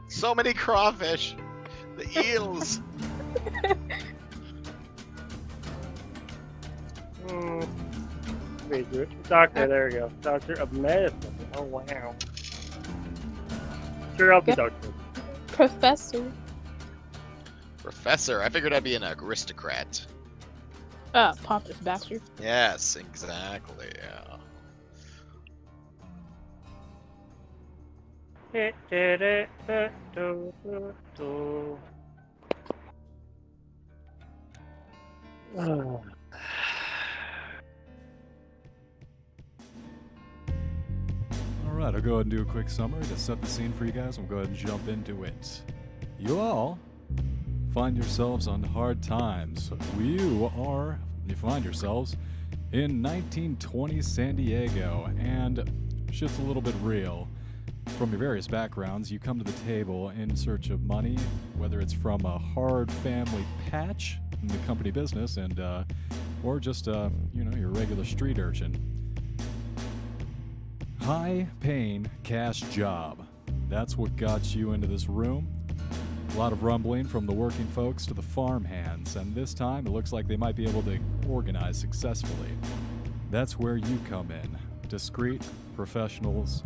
So many crawfish. The eels. Doctor, there we go. Doctor of medicine. Oh, wow. Sure, I'll be doctor. Professor. Professor. I figured I'd be an aristocrat. Pompous bastard. Yes, exactly. Alright, I'll go ahead and do a quick summary to set the scene for you guys. We'll go ahead and jump into it. You all find yourselves on hard times. You find yourselves in 1920 San Diego, and shit's a little bit real. From your various backgrounds, you come to the table in search of money, whether it's from a hard family patch in the company business, and or just your regular street urchin. High-paying cash job. That's what got you into this room. A lot of rumbling from the working folks to the farm hands, and this time it looks like they might be able to organize successfully. That's where you come in. Discreet professionals.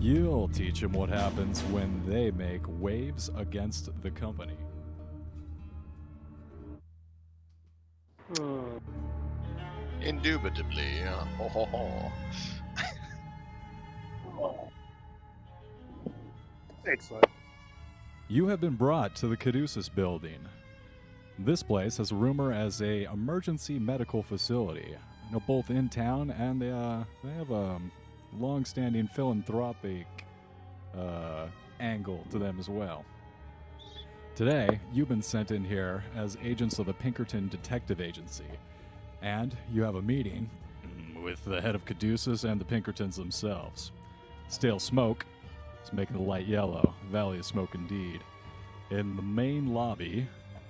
You'll teach them what happens when they make waves against the company. Indubitably. Ho, ho, ho. Excellent. You have been brought to the Caduceus building. This place has rumor as a emergency medical facility. Both in town, and they have a long-standing philanthropic angle to them as well. Today, you've been sent in here as agents of the Pinkerton Detective Agency, and you have a meeting with the head of Caduceus and the Pinkertons themselves. Stale smoke is making the light yellow. Valley of smoke indeed. In the main lobby,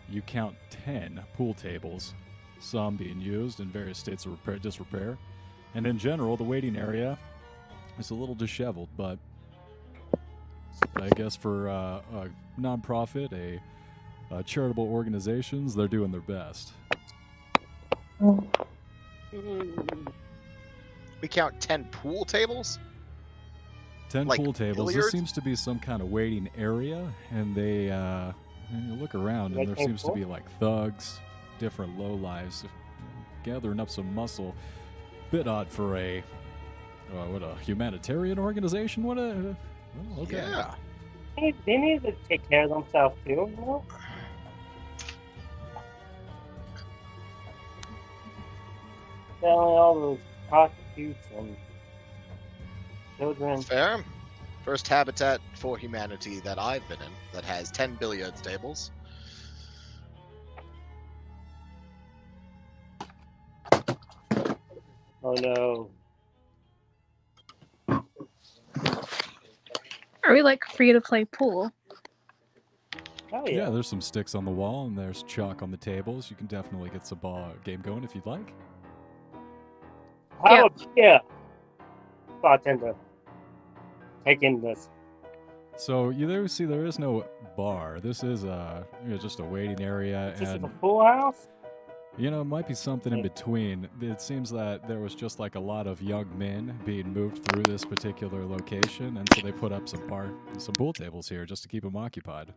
you count 10 pool tables, some being used in various states of disrepair. And in general, the waiting area is a little disheveled, but I guess for a non-profit, a charitable organizations, they're doing their best. We count 10 pool tables? 10 Like pool tables. billiards? This seems to be some kind of waiting area, and they you look around, and there seems to be like thugs, different lowlives, gathering up some muscle. Bit odd for a humanitarian organization. Okay. Yeah. They need to take care of themselves too, you know? Selling all those prostitutes and children. Fair. First habitat for humanity that I've been in that has 10 billiards tables. Oh no. Are we like free to play pool? Oh Yeah, yeah. there's some sticks on the wall, and there's chalk on the tables. You can definitely get some game going if you'd like. Yeah. Bartender. Taking this. So there is no bar. This is just a waiting area, Is this and a full house? it might be something in between. It seems that there was just like a lot of young men being moved through this particular location, and so they put up some pool tables here just to keep them occupied.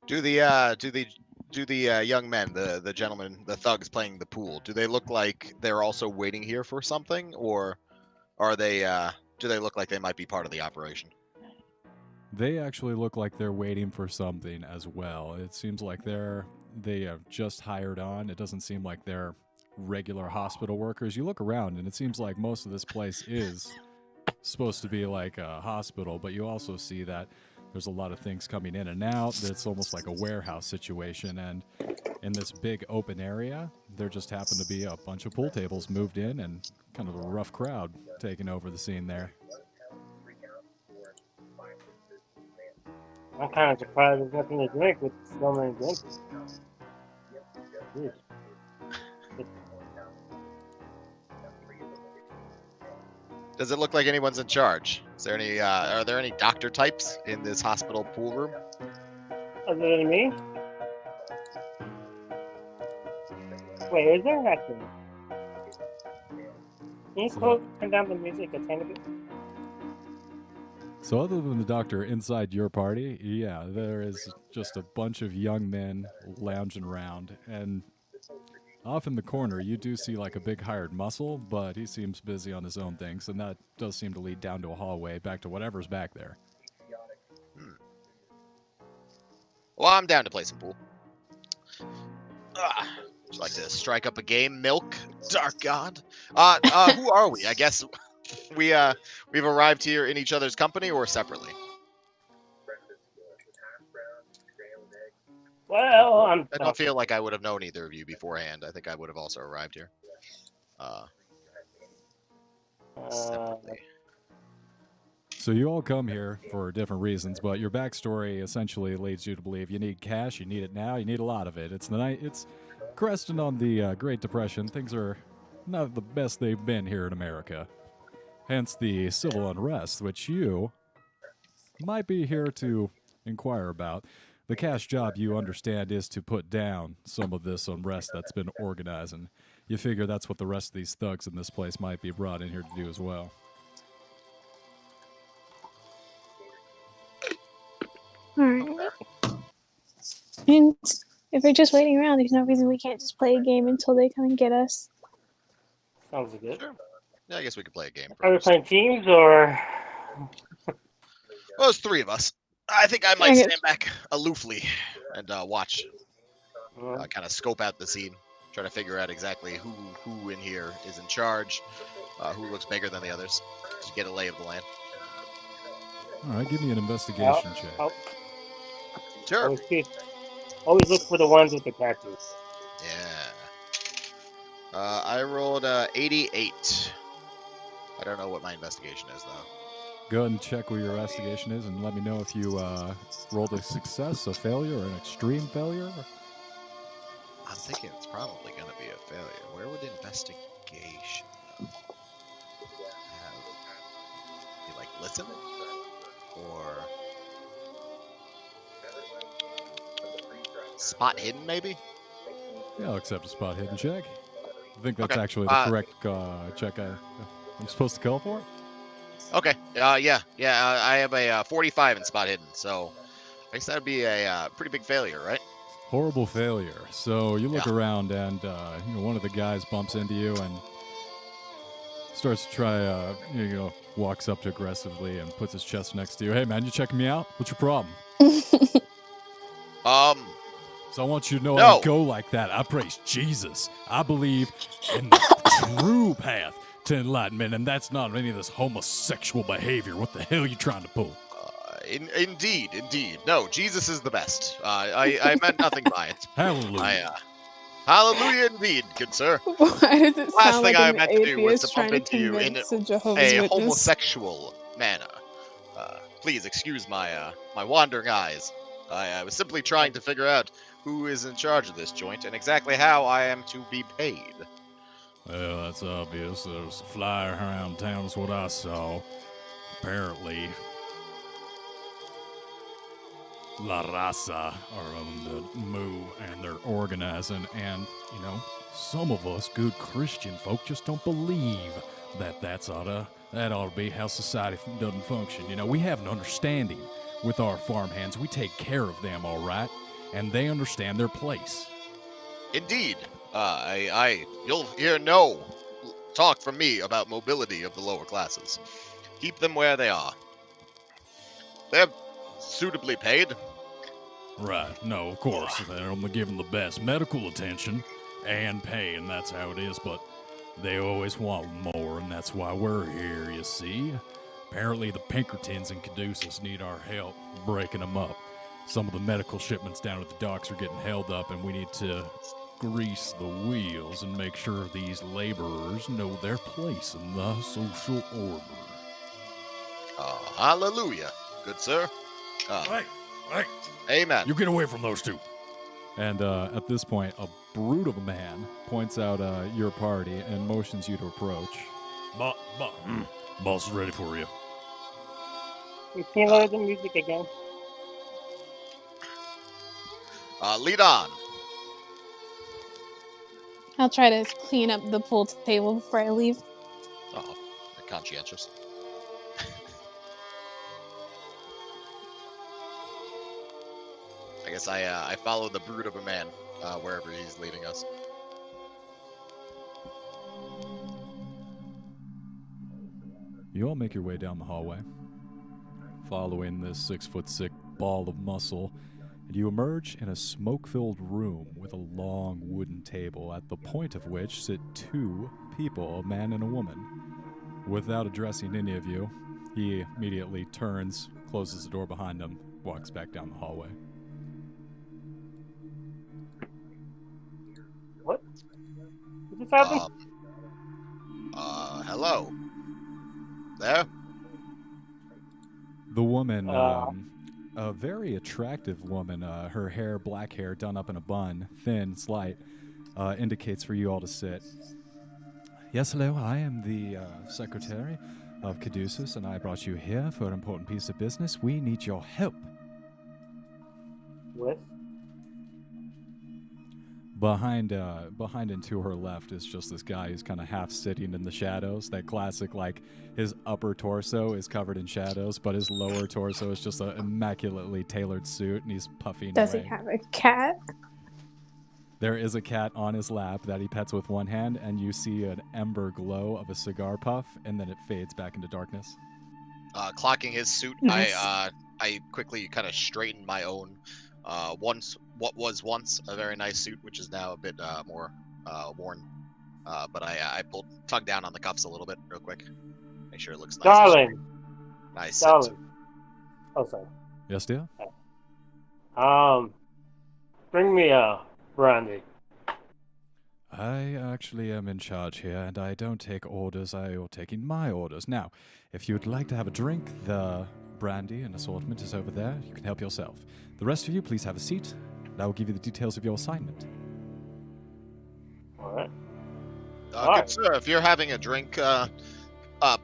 Do the young men, the gentlemen, the thugs playing the pool, do they look like they're also waiting here for something, or are they? Do they look like they might be part of the operation? They actually look like they're waiting for something as well. It seems like they have just hired on. It doesn't seem like they're regular hospital workers. You look around, and it seems like most of this place is supposed to be like a hospital, but you also see that there's a lot of things coming in and out. It's almost like a warehouse situation, and in this big open area, there just happened to be a bunch of pool tables moved in, and kind of a rough crowd taking over the scene there. I'm kind of surprised there's nothing to drink with so many drinks. Jeez. Does it look like anyone's in charge? Is there any? Are there any doctor types in this hospital pool room? Other than me? Wait, is there actually? Can you turn down the music a tiny bit? So other than the doctor inside your party, yeah, there is just a bunch of young men lounging around. And off in the corner, you do see like a big hired muscle, but he seems busy on his own things. And that does seem to lead down to a hallway back to whatever's back there. Well, I'm down to play some pool. Would you like to strike up a game, Milk? Dark God. Who are we? I guess we've arrived here in each other's company or separately. Well, I don't feel like I would have known either of you beforehand. I think I would have also arrived here. Separately. So you all come here for different reasons, but your backstory essentially leads you to believe you need cash, you need it now, you need a lot of it. It's cresting on the Great Depression. Things are not the best they've been here in America. Hence the civil unrest, which you might be here to inquire about. The cash job, you understand, is to put down some of this unrest that's been organizing. You figure that's what the rest of these thugs in this place might be brought in here to do as well. Alright. And if we're just waiting around, there's no reason we can't just play a game until they come and get us. Sounds good. Sure. Yeah, I guess we could play a game. Are we playing teams or? Well, there's three of us. I think I might stand back aloofly and watch. Kind of scope out the scene. Try to figure out exactly who in here is in charge. Who looks bigger than the others. To get a lay of the land. All right, give me an investigation check. Sure. Always look for the ones with the tattoos. Yeah. I rolled 88. I don't know what my investigation is, though. Go ahead and check what your investigation is and let me know if you rolled a success, a failure, or an extreme failure. I'm thinking it's probably going to be a failure. Where would investigation be like listen? Or spot hidden, maybe? Yeah, I'll accept a spot hidden check. I think that's Okay. actually the correct check I'm supposed to call for. Okay. Yeah. I have a 45 in spot hidden, so I guess that would be a pretty big failure, right? Horrible failure. So you look around, and one of the guys bumps into you and starts to try, walks up to aggressively and puts his chest next to you. Hey, man, you checking me out? What's your problem? So I want you to know I don't go like that. I praise Jesus. I believe in the true path to enlightenment, and that's not any of this homosexual behavior. What the hell are you trying to pull? Indeed. No, Jesus is the best. I meant nothing by it. Hallelujah. Hallelujah indeed, good sir. Why does it Last sound thing like I an meant to do was atheist to bump trying into you in convince a Jehovah's a Witness? homosexual manner. Please excuse my wandering eyes. I was simply trying to figure out who is in charge of this joint and exactly how I am to be paid. Well, that's obvious. There's a flyer around town, is what I saw. Apparently, La Raza are on the move, and they're organizing, and, some of us good Christian folk just don't believe that ought to be how society doesn't function. We have an understanding with our farmhands. We take care of them, all right, and they understand their place. Indeed. You'll hear no talk from me about mobility of the lower classes. Keep them where they are. They're suitably paid. Right. No, of course. They're only given the best medical attention and pay, and that's how it is, but they always want more, and that's why we're here, you see. Apparently the Pinkertons and Caduceus need our help breaking them up. Some of the medical shipments down at the docks are getting held up, and we need to grease the wheels and make sure these laborers know their place in the social order. Hallelujah, good sir. Right. Amen. You get away from those two. And at this point, a brute of a man points out your party and motions you to approach. Boss ready for you. You can lower the music again. Lead on. I'll try to clean up the pool table before I leave. Oh, conscientious. I guess I follow the brute of a man wherever he's leading us. You all make your way down the hallway, following this 6'6" ball of muscle, and you emerge in a smoke-filled room with a long wooden table, at the point of which sit two people, a man and a woman. Without addressing any of you, he immediately turns, closes the door behind him, walks back down the hallway. What? What just happened? Hello. There? The woman, a very attractive woman, her hair, black hair, done up in a bun, thin, slight, indicates for you all to sit. Yes, hello, I am the secretary of Caduceus, and I brought you here for an important piece of business. We need your help. With? Behind and to her left is just this guy who's kind of half sitting in the shadows. That classic, like, his upper torso is covered in shadows, but his lower torso is just an immaculately tailored suit, and he's puffing Does away. he have a cat? There is a cat on his lap that he pets with one hand, and you see an ember glow of a cigar puff, and then it fades back into darkness. Clocking his suit, Nice. I quickly kind of straighten my own what was once a very nice suit, which is now a bit more worn. But I tug down on the cuffs a little bit real quick. Make sure it looks nice. Darling. Nice. Darling. Oh, sorry. Yes, dear? Bring me a brandy. I actually am in charge here, and I don't take orders. You're taking my orders. Now, if you'd like to have a drink, the brandy and assortment is over there. You can help yourself. The rest of you, please have a seat, and I will give you the details of your assignment. All right. Good sir, if you're having a drink,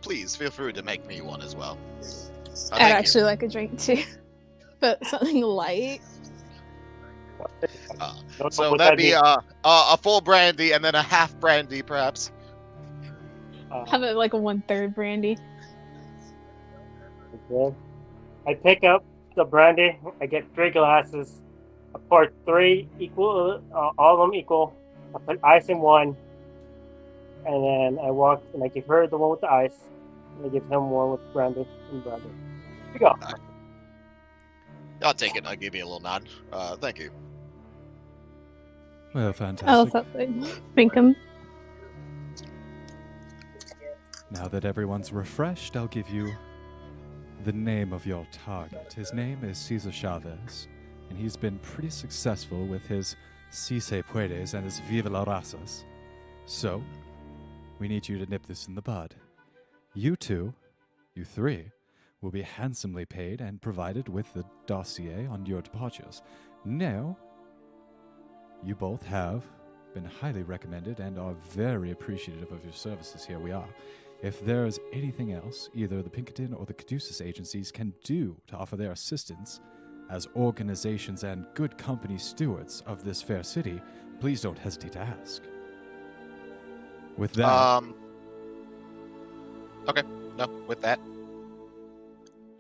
please feel free to make me one as well. I'd Thank actually like a drink too, but something light. Don't know So what that'd that be means. a full brandy and then a half brandy, perhaps. Have it like a 1/3 brandy. Okay. I pick up the brandy. I get 3 glasses. I pour 3 equal, all of them equal. I put ice in one, and then I walk and I give her the one with the ice, and I give him one with brandy and brandy. Here we go. I'll take it. I'll give you a little nod. Thank you. Well, I'll fantastic. drink them. Now that everyone's refreshed, I'll give you the name of your target. His name is Cesar Chavez, and he's been pretty successful with his Si Se Puedes and his Viva la Razas. So, we need you to nip this in the bud. You two, you three, will be handsomely paid and provided with the dossier on your departures. Now, you both have been highly recommended and are very appreciative of your services. Here we are. If there is anything else, either the Pinkerton or the Caduceus agencies can do to offer their assistance as organizations and good company stewards of this fair city, please don't hesitate to ask. With that, Okay. No, with that.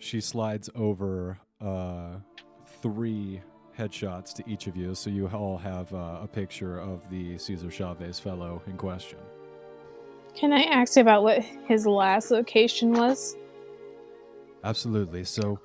she slides over 3 headshots to each of you, so you all have a picture of the Cesar Chavez fellow in question. Can I ask about what his last location was? Absolutely. So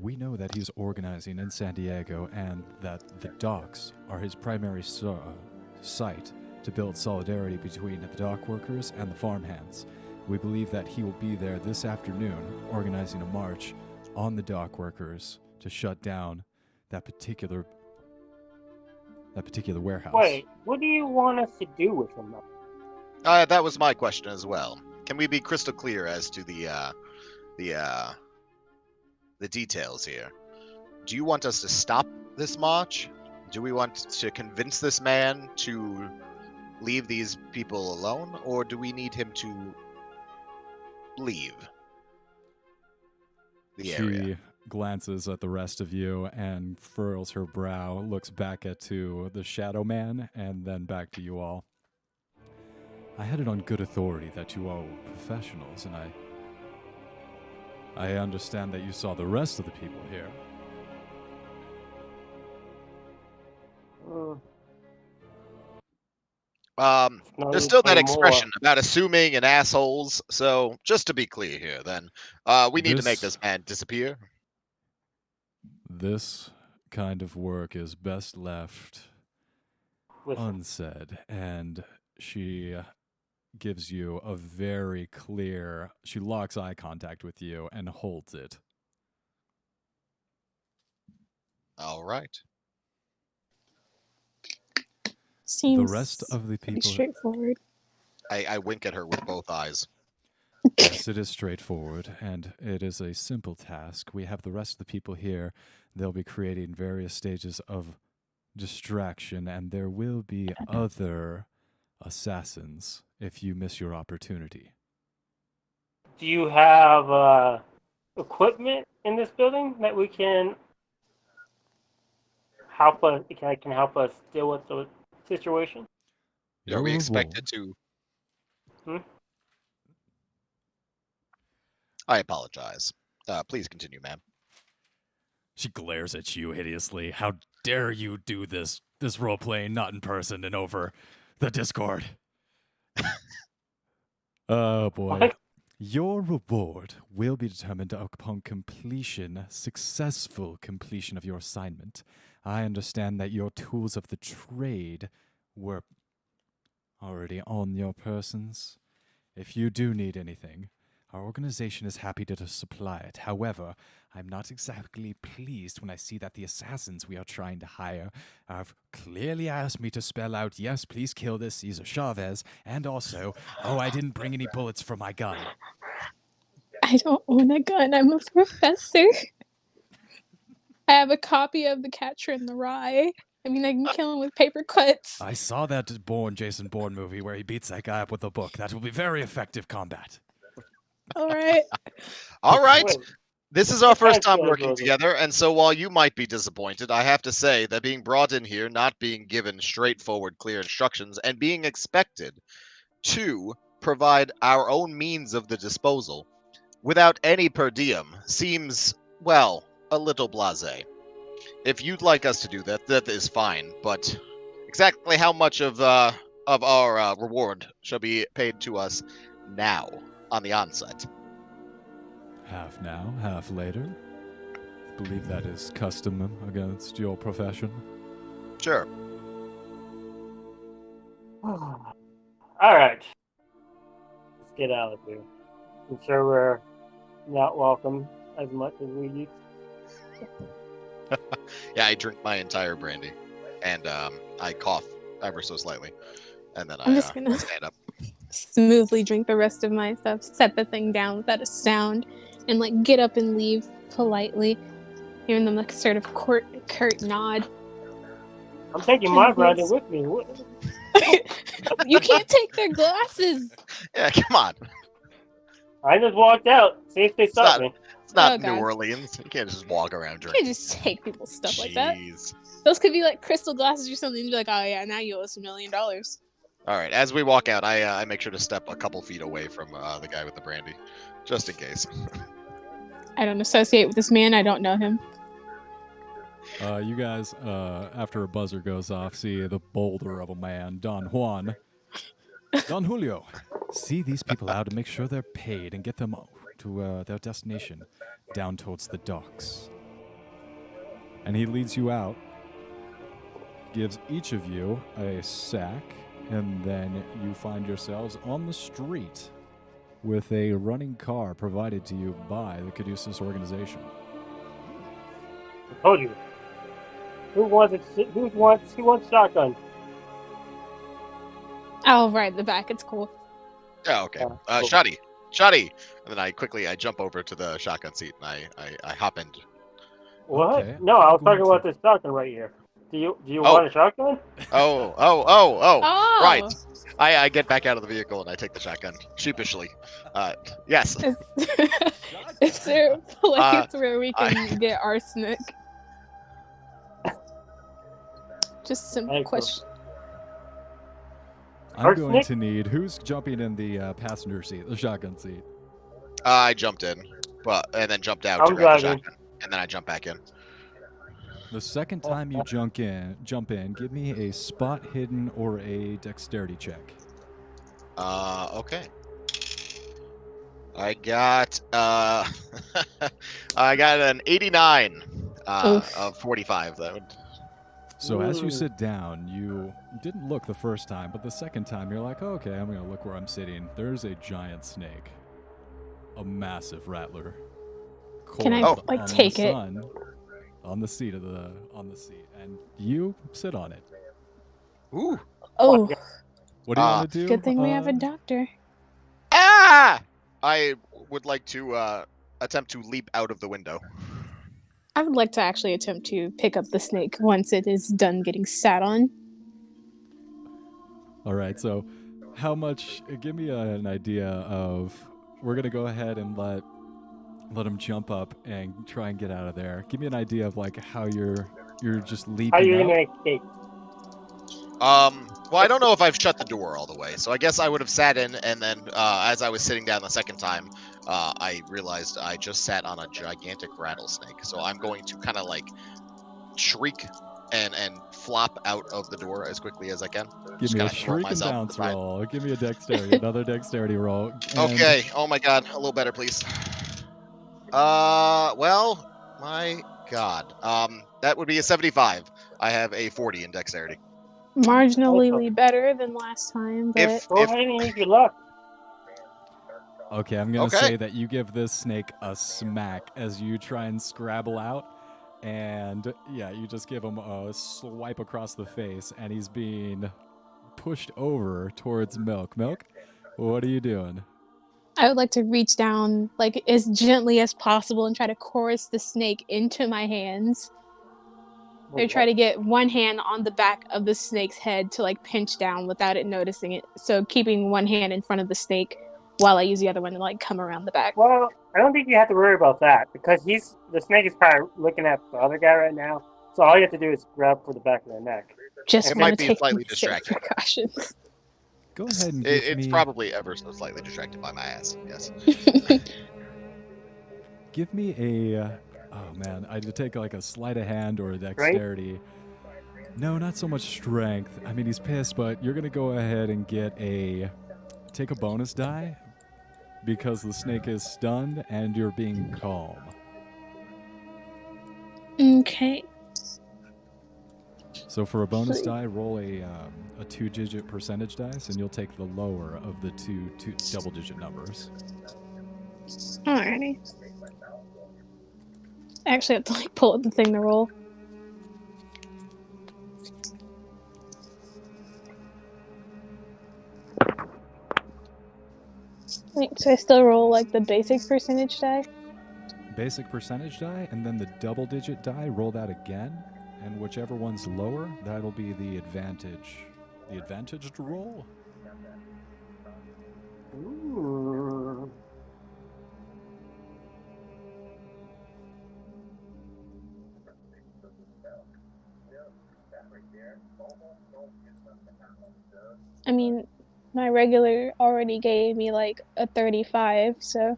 we know that he's organizing in San Diego and that the docks are his primary site to build solidarity between the dock workers and the farmhands. We believe that he will be there this afternoon organizing a march on the dock workers to shut down that particular warehouse. Wait, what do you want us to do with him? That was my question as well. Can we be crystal clear as to the details here? Do you want us to stop this march? Do we want to convince this man to leave these people alone, or do we need him to leave? the area. She glances at the rest of you and furrows her brow, looks back to the Shadow Man, and then back to you all. I had it on good authority that you all were professionals, and I understand that you saw the rest of the people here. There's still that expression about assuming and assholes. So just to be clear here, then, we need to make this man disappear. This kind of work is best left unsaid, and she gives you a very clear. She locks eye contact with you and holds it. All right. Seems the rest of the pretty people. straightforward. I wink at her with both eyes. Yes, it is straightforward, and it is a simple task. We have the rest of the people here. They'll be creating various stages of distraction, and there will be other assassins if you miss your opportunity. Do you have equipment in this building that we can help us? Can help us deal with the situation? Are we expected to? I apologize. Please continue, ma'am. She glares at you hideously. How dare you do this role-playing not in person and over the Discord? Oh, boy. What? Your reward will be determined upon successful completion of your assignment. I understand that your tools of the trade were already on your persons. If you do need anything, our organization is happy to supply it. However, I'm not exactly pleased when I see that the assassins we are trying to hire have clearly asked me to spell out, yes, please kill this Caesar Chavez, and also, oh, I didn't bring any bullets for my gun. I don't own a gun. I'm a professor. I have a copy of The Catcher in the Rye. I mean, I can kill him with paper cuts. I saw that Jason Bourne movie where he beats that guy up with a book. That will be very effective combat. All right. All right. Wait. This is our first time Thanks, working Rosie. together, and so while you might be disappointed, I have to say that being brought in here, not being given straightforward, clear instructions, and being expected to provide our own means of the disposal without any per diem seems, well, a little blasé. If you'd like us to do that, that is fine, but exactly how much of our reward shall be paid to us now on the onset? Half now, half later. I believe that is custom against your profession. Sure. All right. Let's get out of here. I'm sure we're not welcome as much as we used. Yeah, I drink my entire brandy, and I cough ever so slightly, and then I'm just gonna stand up. smoothly drink the rest of my stuff, set the thing down without a sound, and like get up and leave politely, giving them like a sort of curt nod. I'm taking my brandy with me. What? You can't take their glasses. Yeah, come on. I just walked out. See if they stop me. It's not Oh, New God. Orleans. You can't just walk around You drinking. can't just take people's stuff like that. Jeez. Those could be like crystal glasses or something. You'd be like, oh yeah, now you owe us $1 million. All right, as we walk out, I make sure to step a couple feet away from the guy with the brandy, just in case. I don't associate with this man. I don't know him. You guys, after a buzzer goes off, see the boulder of a man, Don Juan. Don Julio, see these people out and make sure they're paid and get them to their destination, down towards the docks. And he leads you out, gives each of you a sack, and then you find yourselves on the street with a running car provided to you by the Caduceus organization. I told you. Who wants shotgun? Oh, right, the back. It's cool. Oh, okay. Cool. Shoddy. And then I jump over to the shotgun seat and I hop in. What? Okay. No, I was I'm talking going about this shotgun right here. Do you want a shotgun? Oh. Oh, Right. I get back out of the vehicle and I take the shotgun sheepishly. Yes. Is there a place where we can get arsenic? Just some Hey, question. I'm going Arsenic? to need who's jumping in the passenger seat, the shotgun seat. I jumped in, and then jumped out I'm to grab the driving. shotgun, and then I jumped back in. The second time you jump in, give me a spot hidden or a dexterity check. Okay. I got I got an 89 of 45. That would. So as you Ooh. sit down, you didn't look the first time, but the second time you're like, oh, okay, I'm going to look where I'm sitting. There's a giant snake. A massive rattler. Can I, coiled like, on take the it? sun, on the seat, and you sit on it. Ooh. Oh, What do you want to do? good thing we have a doctor. Ah! I would like to attempt to leap out of the window. I would like to actually attempt to pick up the snake once it is done getting sat on. All right, so how much? Give me an idea of. We're gonna go ahead and let him jump up and try and get out of there. Give me an idea of like how you're just leaping How are you up. gonna escape? Well, I don't know if I've shut the door all the way, so I guess I would have sat in, and then as I was sitting down the second time, I realized I just sat on a gigantic rattlesnake. So I'm going to kind of like shriek and flop out of the door as quickly as I can. Give Just me a kinda throw shriek and myself to bounce the side. roll. Give me a dexterity, another dexterity roll. And Okay. Oh my god. A little better, please. Well, my god. That would be a 75. I have a 40 in dexterity. Marginally better than last time, but If Go ahead and use your luck. Okay, I'm gonna Okay. say that you give this snake a smack as you try and scrabble out, and yeah, you just give him a swipe across the face, and he's being pushed over towards Milk. Milk, what are you doing? I would like to reach down like as gently as possible and try to chorus the snake into my hands. I try to get one hand on the back of the snake's head to like pinch down without it noticing it. So keeping one hand in front of the snake while I use the other one to like come around the back. Well, I don't think you have to worry about that because the snake is probably looking at the other guy right now. So all you have to do is grab for the back of the neck. Just It want might to be take slightly safe distracting. precautions. Go ahead and give It's me. probably ever so slightly distracted by my ass. Yes. Give me a. Oh man, I'd take like a sleight of hand or a dexterity. No, not so much strength. I mean, he's pissed, but you're gonna go ahead and take a bonus die because the snake is stunned and you're being calm. Okay. So for a bonus die, roll a 2-digit percentage dice, and you'll take the lower of the two double-digit numbers. Alrighty. I actually have to like pull up the thing to roll. Wait, so I still roll like the basic percentage die? Basic percentage die, and then the double-digit die, roll that again, and whichever one's lower, that'll be the advantage. The advantaged roll? Ooh. I mean, my regular already gave me like a 35, so.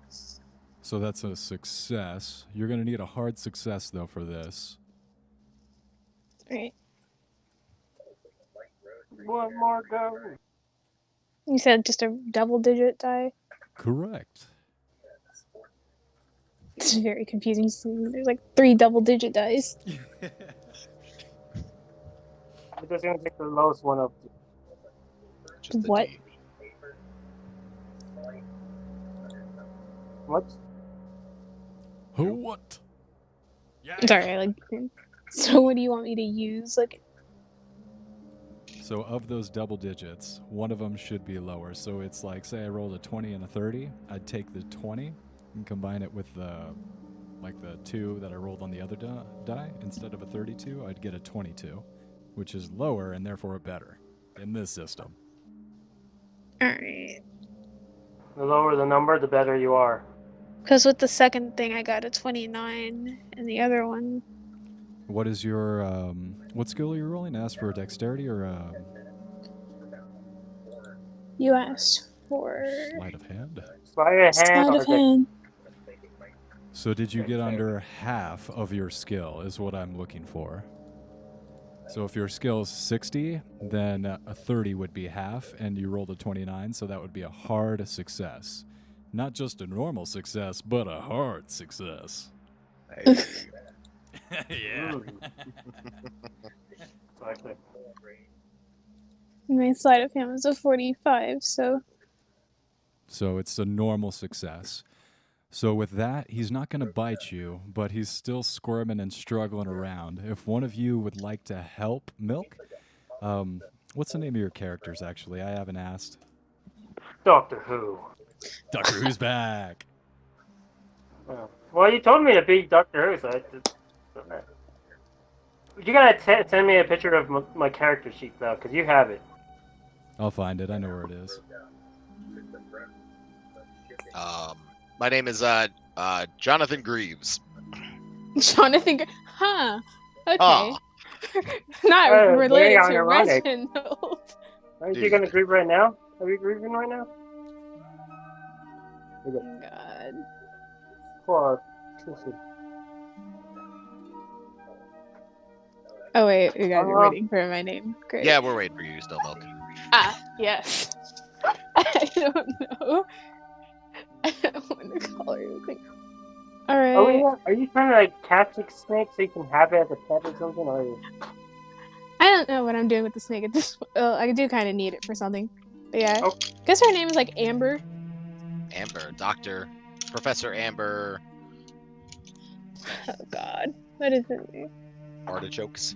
So that's a success. You're going to need a hard success, though, for this. Right. One more go. You said just a double digit die? Correct. It's very confusing. There's like 3 double digit dice. I'm just gonna take the lowest one of. Just the What? D. What? What? Sorry, like. So what do you want me to use? Like, So of those double digits, one of them should be lower. So it's like, say I rolled a 20 and a 30, I'd take the 20 and combine it with the 2 that I rolled on the other die. Instead of a 32, I'd get a 22, which is lower and therefore better in this system. alright. The lower the number, the better you are. Because with the second thing, I got a 29, and the other one. What is your what skill are you rolling? Ask for dexterity or You asked for sleight of hand? Sleight of hand sleight or of hand. So did you get under half of your skill is what I'm looking for. So if your skill is 60, then a 30 would be half, and you rolled a 29, so that would be a hard success. Not just a normal success, but a hard success. Hey. Yeah. Exactly. My sleight of hand was a 45, so So it's a normal success. So with that, he's not going to bite you, but he's still squirming and struggling around. If one of you would like to help Milk, what's the name of your characters, actually? I haven't asked. Doctor Who. Doctor Who's back. Well, you told me to be Doctor Who, so I just... You gotta send me a picture of my character sheet, though, because you have it. I'll find it. I know where it is. My name is Johnathan Grieves. Johnathan. Huh. Okay. Ah, Not Hey, related very to ironic. Reginald. Are you Dude. gonna grieve right now? Are you grieving right now? God. Poor. Oh wait, you guys are Uh, waiting for my name. Great. yeah, we're waiting for you still, Milk. Ah, yes. I don't know. I don't want to call her anything. Alright. Are you trying to like catch a snake so you can have it as a pet or something? Or are you... I don't know what I'm doing with the snake at this point. Well, I do kind of need it for something. But yeah. Oh. Guess her name is like Amber. Amber, Professor Amber Oh god. What is it? Artichokes.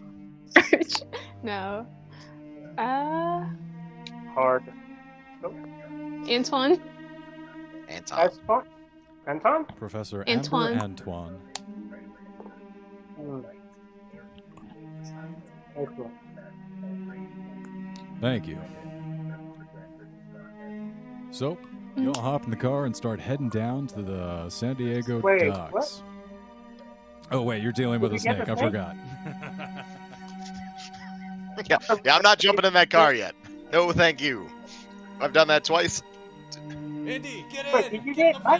No. Hard. Antwan? Antwan. That's fun. Anton? Professor Antwan. Amber Antwan. Excellent. Thank you. So, you'll hop in the car and start heading down to the San Diego Wait, docks. what? Oh, wait, you're dealing with a Did you get snake. the I snake? forgot. Yeah, I'm not jumping in that car yet. No, thank you. I've done that twice. Indy, get Wait, did you get what?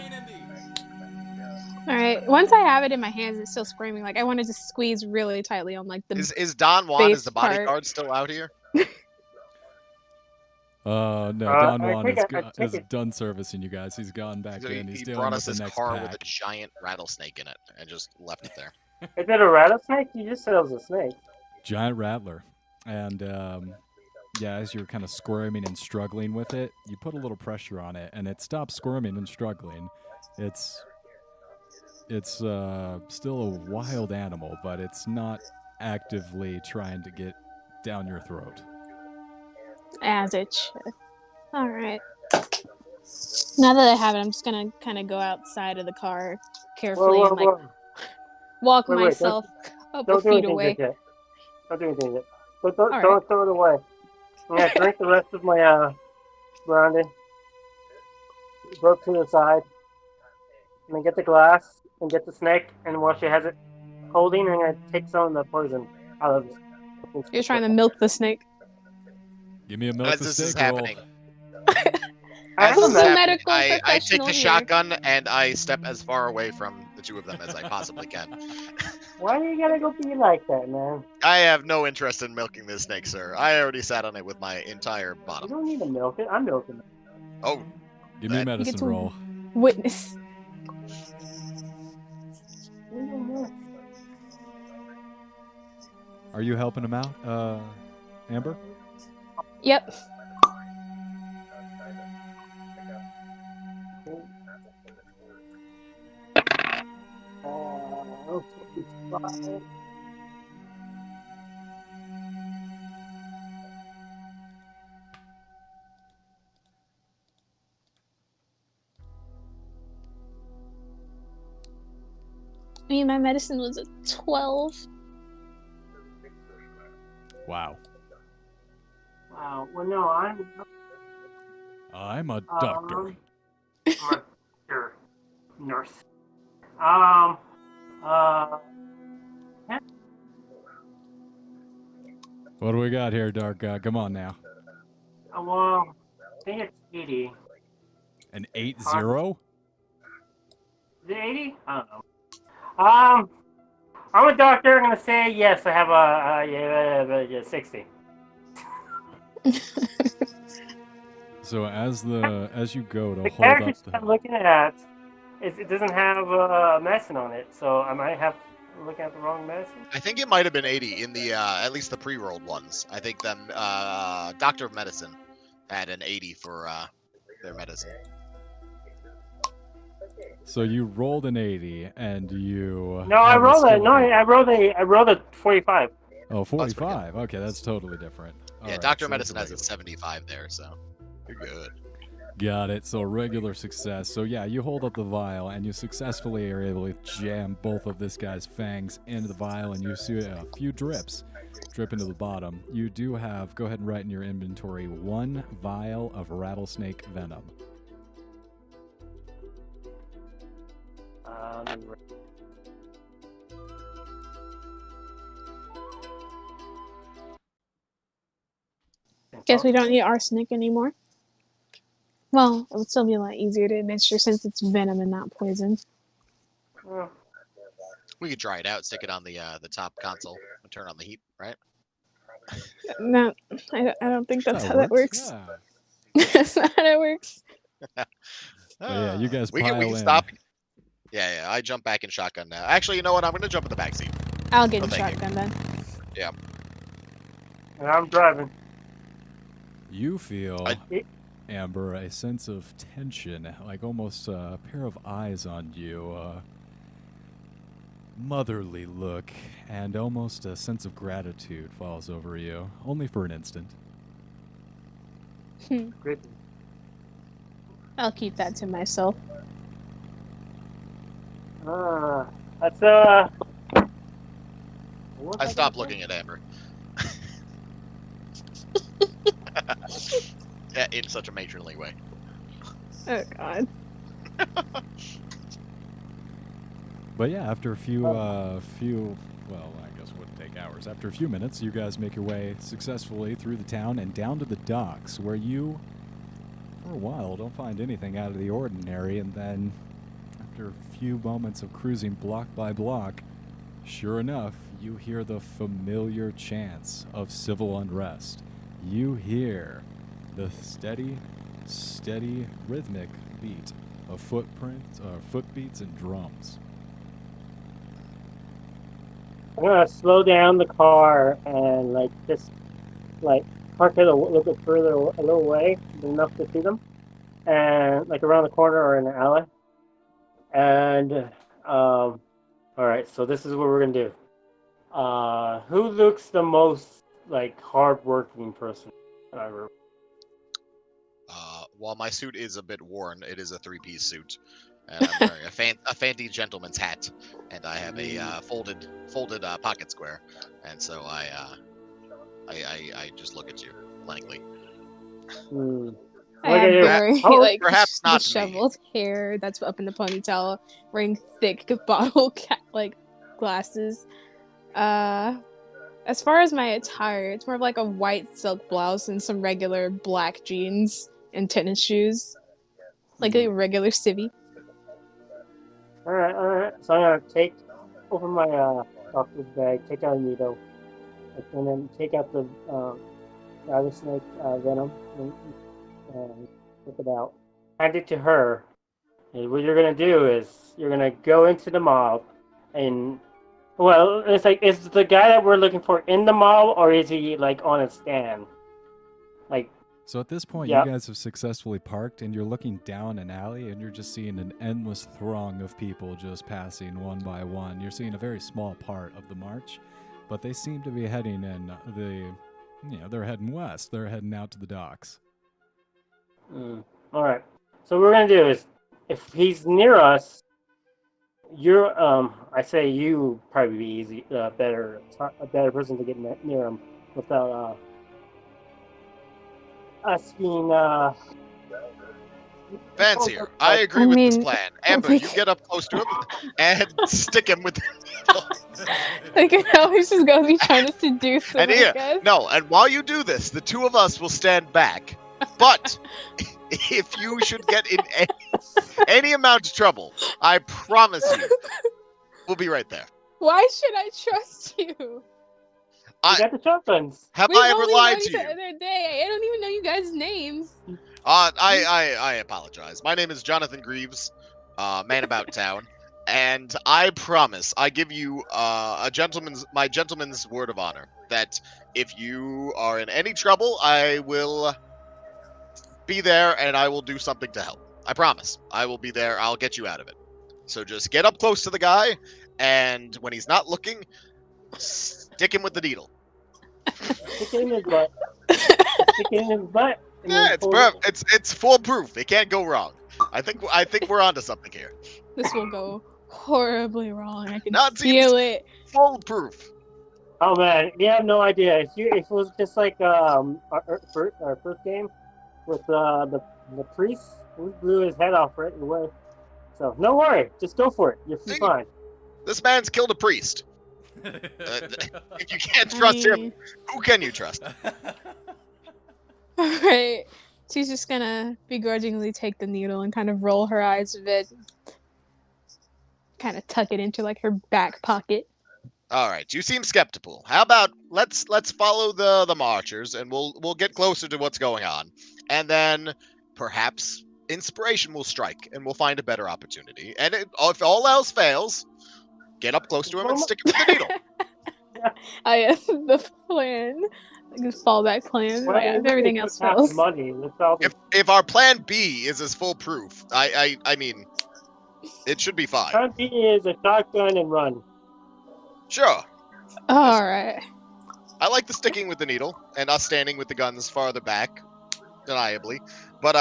Alright. Once I have it in my hands, it's still screaming. Like, I want to just squeeze really tightly on, like, the Is Don Juan, is base the part. bodyguard, still out here? No, Don I Juan think is it- done servicing you guys. He's gone back So in. He's he dealing brought with us the his next car pack. with a giant rattlesnake in it and just left it there. Is it a rattlesnake? You just said it was a snake. Giant rattler. And yeah, as you're kind of squirming and struggling with it, you put a little pressure on it, and it stops squirming and struggling. It's still a wild animal, but it's not actively trying to get down your throat. As it should. Alright. Now that I have it, I'm just gonna kind of go outside of the car carefully and, like, walk Wait, myself a couple Don't do feet anything away. yet. Don't do anything yet. Don't Alright. throw it away. I'm gonna drink the rest of my brandy. Go to the side. And then get the glass and get the snake, and while she has it holding, I'm gonna take some of the poison out of it. You're trying to milk the snake. Give me a milk As the this snake is roll. happening, I as have this a is the med- happening, medical I take professional the here. shotgun and I step as far away from the two of them as I possibly can. Why are you gotta go be like that, man? I have no interest in milking this snake, sir. I already sat on it with my entire You bottom. don't need to milk it. I'm milking it. Oh, Give me a You get medicine to roll. witness. Are you helping him out, Amber? Yep. I mean, my medicine was a 12. Wow. Wow. Well, no, I'm I'm a doctor. I'm a doctor. Nurse. Uh, What do we got here, Dark God? Come on now. well, I think it's 80. An 8-0? Is it 80? I don't know. I'm a doctor. I'm gonna say yes. I have a 60. So as you go to The hold character up I'm looking at, it doesn't have medicine on it, so I might have looking at the wrong medicine. I think it might have been 80 in the at least the pre-rolled ones. I think them Doctor of Medicine had an 80 for their medicine. So you rolled an 80 and you No, I have a rolled it. skill No, of 80. I rolled a 45. Oh, 45. Okay, that's totally different. All Yeah, right, Doctor so of Medicine that's has a 75 there, so you're good. Got it. So regular success. So yeah, you hold up the vial and you successfully are able to jam both of this guy's fangs into the vial, and you see a few drips drip into the bottom. You do have, go ahead and write in your inventory, 1 vial of rattlesnake venom. Guess we don't need arsenic anymore. Well, it would still be a lot easier to administer since it's venom and not poison. We could dry it out, stick it on the top console, and turn on the heat, right? No, I don't think that's how that works. Yeah. That's not how it works. But yeah, you guys we pile can in. stop. Yeah, I jump back in shotgun now. Actually, you know what? I'm gonna jump in the back seat. I'll get in thank you. shotgun then. Yeah. And I'm driving. You feel, Amber, a sense of tension, like almost a pair of eyes on you, motherly look, and almost a sense of gratitude falls over you, only for an instant. Great. I'll keep that to myself. That's I stopped looking at Amber. Yeah, in such a matronly way. Oh God. But yeah, after a few, well, I guess it wouldn't take hours. After a few minutes, you guys make your way successfully through the town and down to the docks, where you, for a while, don't find anything out of the ordinary, and then, after a few moments of cruising block by block, sure enough, you hear the familiar chants of civil unrest. You hear the steady, rhythmic beat of footbeats and drums. I'm gonna slow down the car and just park it a little bit further, a little way, enough to see them, and around the corner or in the alley. And all right, so this is what we're gonna do. Who looks the most hard-working person ever? While my suit is a bit worn, it is a 3-piece suit, and I'm wearing a fancy gentleman's hat, and I have a folded pocket square, and so I just look at you blankly. I am wearing perhaps not disheveled hair that's up in the ponytail, wearing thick bottle glasses. As far as my attire, it's more of a white silk blouse and some regular black jeans and tennis shoes, like a regular civvy. All right. So I'm gonna take over my doctor's bag, take out a needle, and then take out the rattlesnake venom and flip it out. Hand it to her. And what you're gonna do is you're gonna go into the mob, and it's is the guy that we're looking for in the mob, or is he on a stand? So at this point, you guys have successfully parked, and you're looking down an alley, and you're just seeing an endless throng of people just passing one by one. You're seeing a very small part of the march, but they seem to be heading in they're heading west. They're heading out to the docks. All right. So what we're gonna do is, if he's near us, I say you probably be easy, a better person to get near him without us being Fancier, I agree with this mean, plan. Amber, you get up close to him and stick him with. Like, I always just go be trying to seduce him, And I here, guess. no, and while you do this, the two of us will stand back. But if you should get in any amount of trouble, I promise you, we'll be right there. Why should I trust you? You got the shotguns. Have We've I ever only lied met to each you? other day. I don't even know you guys' names. I apologize. My name is Johnathan Grieves, man about town, and I promise, I give you my gentleman's word of honor that if you are in any trouble, I will be there and I will do something to help. I promise. I will be there. I'll get you out of it. So just get up close to the guy, and when he's not looking, stick him with the needle. Stick it in his butt. Stick it in his butt. and Yeah, then it's pull it. it's foolproof. It can't go wrong. I think we're onto something here. This will go horribly wrong. I can No, it seems- feel it. Foolproof. Oh man, you have no idea. If it was just like our first game with the priest, we blew his head off right away. So no worry, just go for it. You're See? fine. This man's killed a priest. If you can't trust him, who can you trust? Alright. She's just gonna begrudgingly take the needle and kind of roll her eyes a bit. Kind of tuck it into like her back pocket. All right, you seem skeptical. How about let's follow the marchers, and we'll get closer to what's going on, and then perhaps inspiration will strike, and we'll find a better opportunity. And if all else fails, get up close to him and stick him with the needle. I guess the plan. Like this fallback plan. Well, If we everything took else half fails. the money. Let's all be If our plan B is as foolproof, I mean, it should be fine. plan B is a shotgun and run. Sure. Alright. I like the sticking with the needle and us standing with the guns farther back, undeniably. But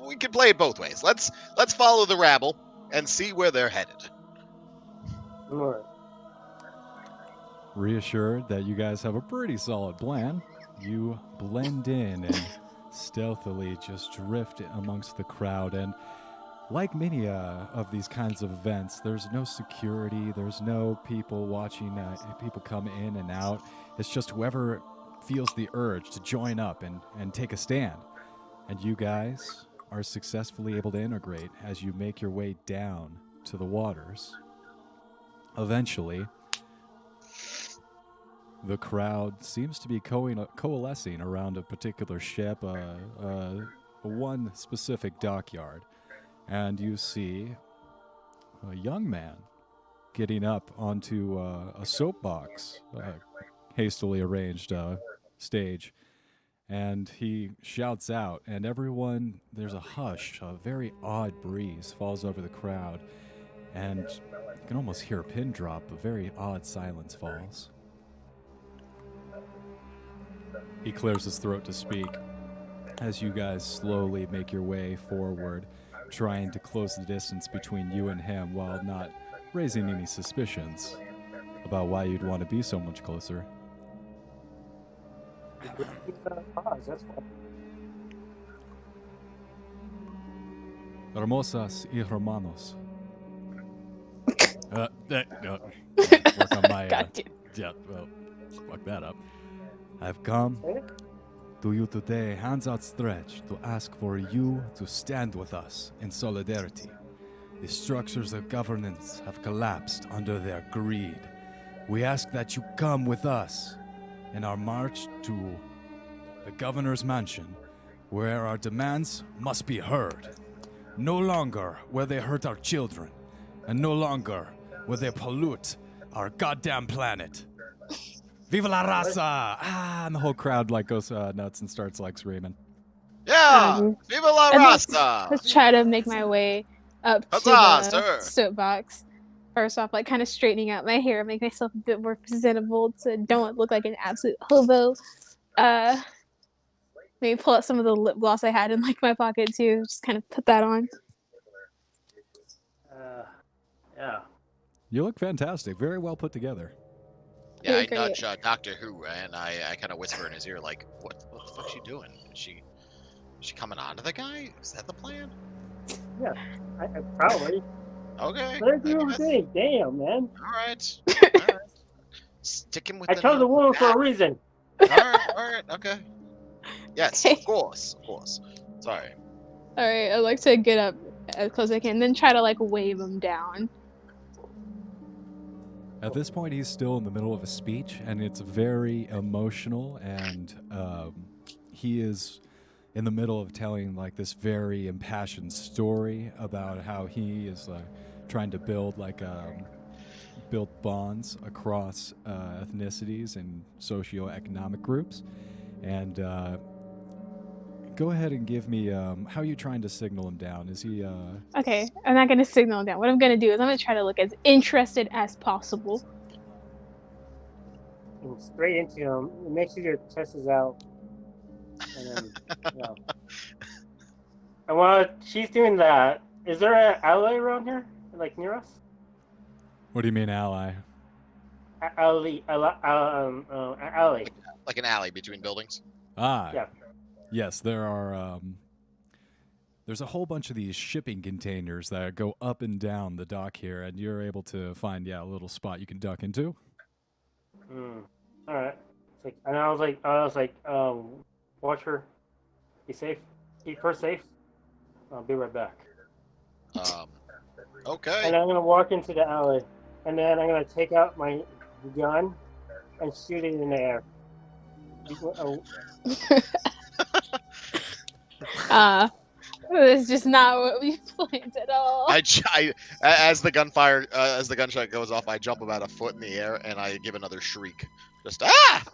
we can play it both ways. Let's follow the rabble and see where they're headed. All right. Reassured that you guys have a pretty solid plan, you blend in and stealthily just drift amongst the crowd. And like many of these kinds of events, there's no security, there's no people watching people come in and out. It's just whoever feels the urge to join up and take a stand. And you guys are successfully able to integrate as you make your way down to the waters. Eventually, the crowd seems to be coalescing around a particular ship, one specific dockyard. And you see a young man getting up onto a soapbox, hastily arranged stage. And he shouts out, and everyone, there's a hush, a very odd breeze falls over the crowd. And you can almost hear a pin drop, a very odd silence falls. He clears his throat to speak as you guys slowly make your way forward, trying to close the distance between you and him while not raising any suspicions about why you'd want to be so much closer. That's fine. Hermosas y hermanos. Work on my... Got you. Yeah, well, fuck that up. I've come to you today, hands outstretched, to ask for you to stand with us in solidarity. The structures of governance have collapsed under their greed. We ask that you come with us in our march to the governor's mansion, where our demands must be heard. No longer will they hurt our children, and no longer will they pollute our goddamn planet. Viva la raza! And the whole crowd like goes nuts and starts like screaming. Yeah! Viva la And Rasta! Let's try to make my way up to Huzzah, the sir. soapbox. First off, like kind of straightening out my hair, make myself a bit more presentable to don't look like an absolute hobo. Maybe pull out some of the lip gloss I had in like my pocket too. Just kind of put that on. Yeah. You look fantastic. Very well put together. Yeah, I Really great. nudge Doctor Who, and I kind of whisper in his ear, like, what the fuck's she doing? Is she she coming on to the guy? Is that the plan? Yeah, I probably. Okay. What are you doing? Damn, man. All right. All right. Sticking with I chose a woman for a reason. All right, okay. Yes, Okay. of course. Sorry. All right, I'd like to get up as close as I can, then try to like wave him down. At this point, he's still in the middle of a speech, and it's very emotional, and he is in the middle of telling like this very impassioned story about how he is trying to build build bonds across ethnicities and socioeconomic groups. And go ahead and give me how are you trying to signal him down? Is he Okay, I'm not gonna signal him down. What I'm gonna do is I'm gonna try to look as interested as possible. And straight into him. Make sure your chest is out. And then, And while she's doing that, is there an alley around here, like near us? What do you mean ally? Alley. Like an alley between buildings. Yeah. Yes, there are there's a whole bunch of these shipping containers that go up and down the dock here, and you're able to find a little spot you can duck into. All right. And I was like, watch her. Be safe. Keep her safe. I'll be right back. Okay. And I'm gonna walk into the alley, and then I'm gonna take out my gun and shoot it in the air. It's just not what we planned at all. As the gunshot goes off, I jump about a foot in the air and I give another shriek. Just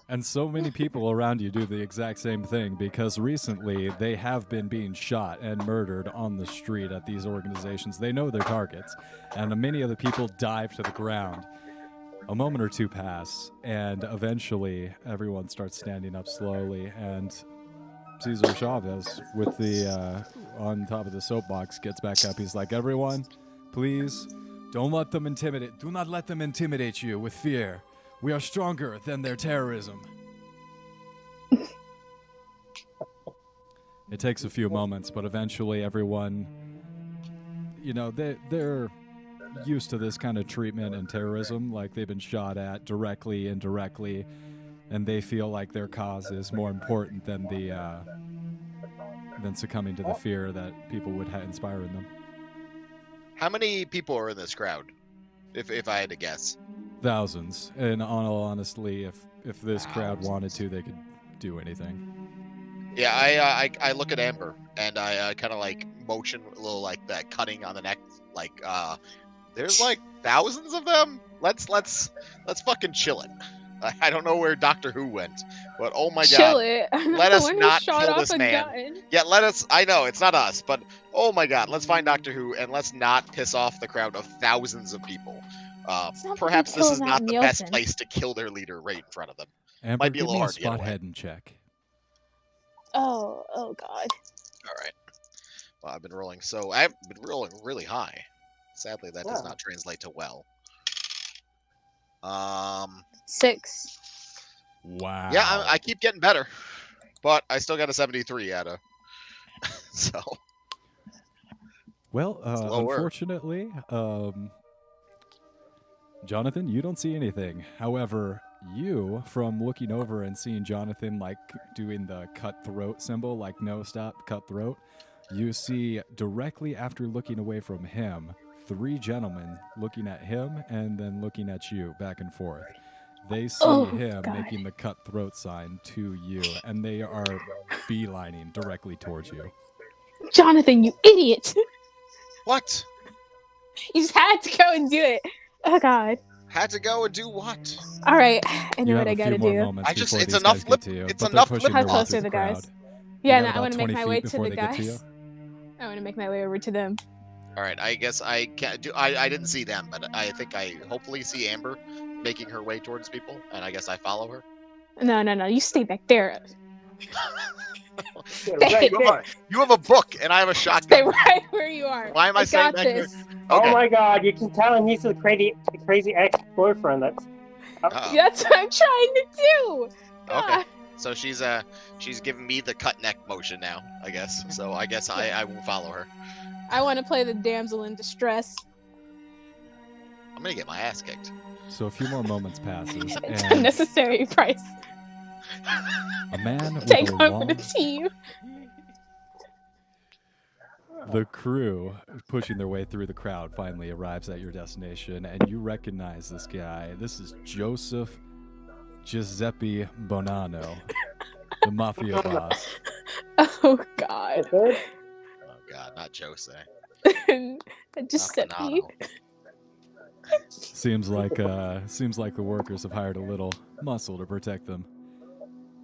And so many people around you do the exact same thing, because recently they have been being shot and murdered on the street at these organizations. They know their targets, and many of the people dive to the ground. A moment or two pass, and eventually everyone starts standing up slowly, and Cesar Chavez, with the on top of the soapbox, gets back up. He's like, everyone, please, do not let them intimidate you with fear. We are stronger than their terrorism. It takes a few moments, but eventually everyone, they're used to this kind of treatment and terrorism. Like, they've been shot at directly, indirectly, and they feel like their cause is more important than than succumbing to the fear that people would inspire in them. How many people are in this crowd? If I had to guess. Thousands. And honestly, if this crowd wanted to, they could do anything. Yeah, I look at Amber and I kind of like motion a little like that cutting on the neck, like there's like thousands of them. Let's fucking chill it. I don't know where Doctor Who went, but oh my Chill god, it. let us not shot kill off this a man. gun. Yeah, let us. I know it's not us, but oh my god, let's find Doctor Who and let's not piss off the crowd of thousands of people. Perhaps this is not the best place to kill their leader right in front of them. Amber, Might be a give little me a hard to get spot away. hidden check. Oh god. All right. Well, I've been rolling really high. Sadly, that does not translate to well. 6. Wow. Yeah, I keep getting better, but I still got a 73 out of. So. Well, unfortunately, Johnathan, you don't see anything. However, you, from looking over and seeing Johnathan like doing the cutthroat symbol, like no stop cutthroat, you see directly after looking away from him, 3 gentlemen looking at him and then looking at you back and forth. They see him making the cutthroat sign to you, and they are beelining directly towards you. Johnathan, you idiot! What? You just had to go and do it. Oh god. Had to go and do what? All right, I know what I gotta do. It's enough lip. It's enough lip. How close are the guys? Yeah, no, I want to make my way to the guys. I want to make my way over to them. All right, I guess I can't do. I didn't see them, but I think I hopefully see Amber making her way towards people, and I guess I follow her. No, you stay back there. Right there. You have a book, and I have a shotgun. Stay right where you are. Why am I saying got that? this. Okay. Oh my god, you can tell he's the crazy ex-boyfriend. That's what I'm trying to do. Okay. So she's giving me the cut neck motion now, I guess. So I guess I will follow her. I want to play the damsel in distress. I'm gonna get my ass kicked. So a few more moments passes, It's and unnecessary price. a man with Take a one for long... the team. The crew pushing their way through the crowd finally arrives at your destination, and you recognize this guy. This is Joseph Giuseppe Bonanno, the mafia boss. Oh God. Oh God, not Jose. Giuseppe. Not Seems like the workers have hired a little muscle to protect them.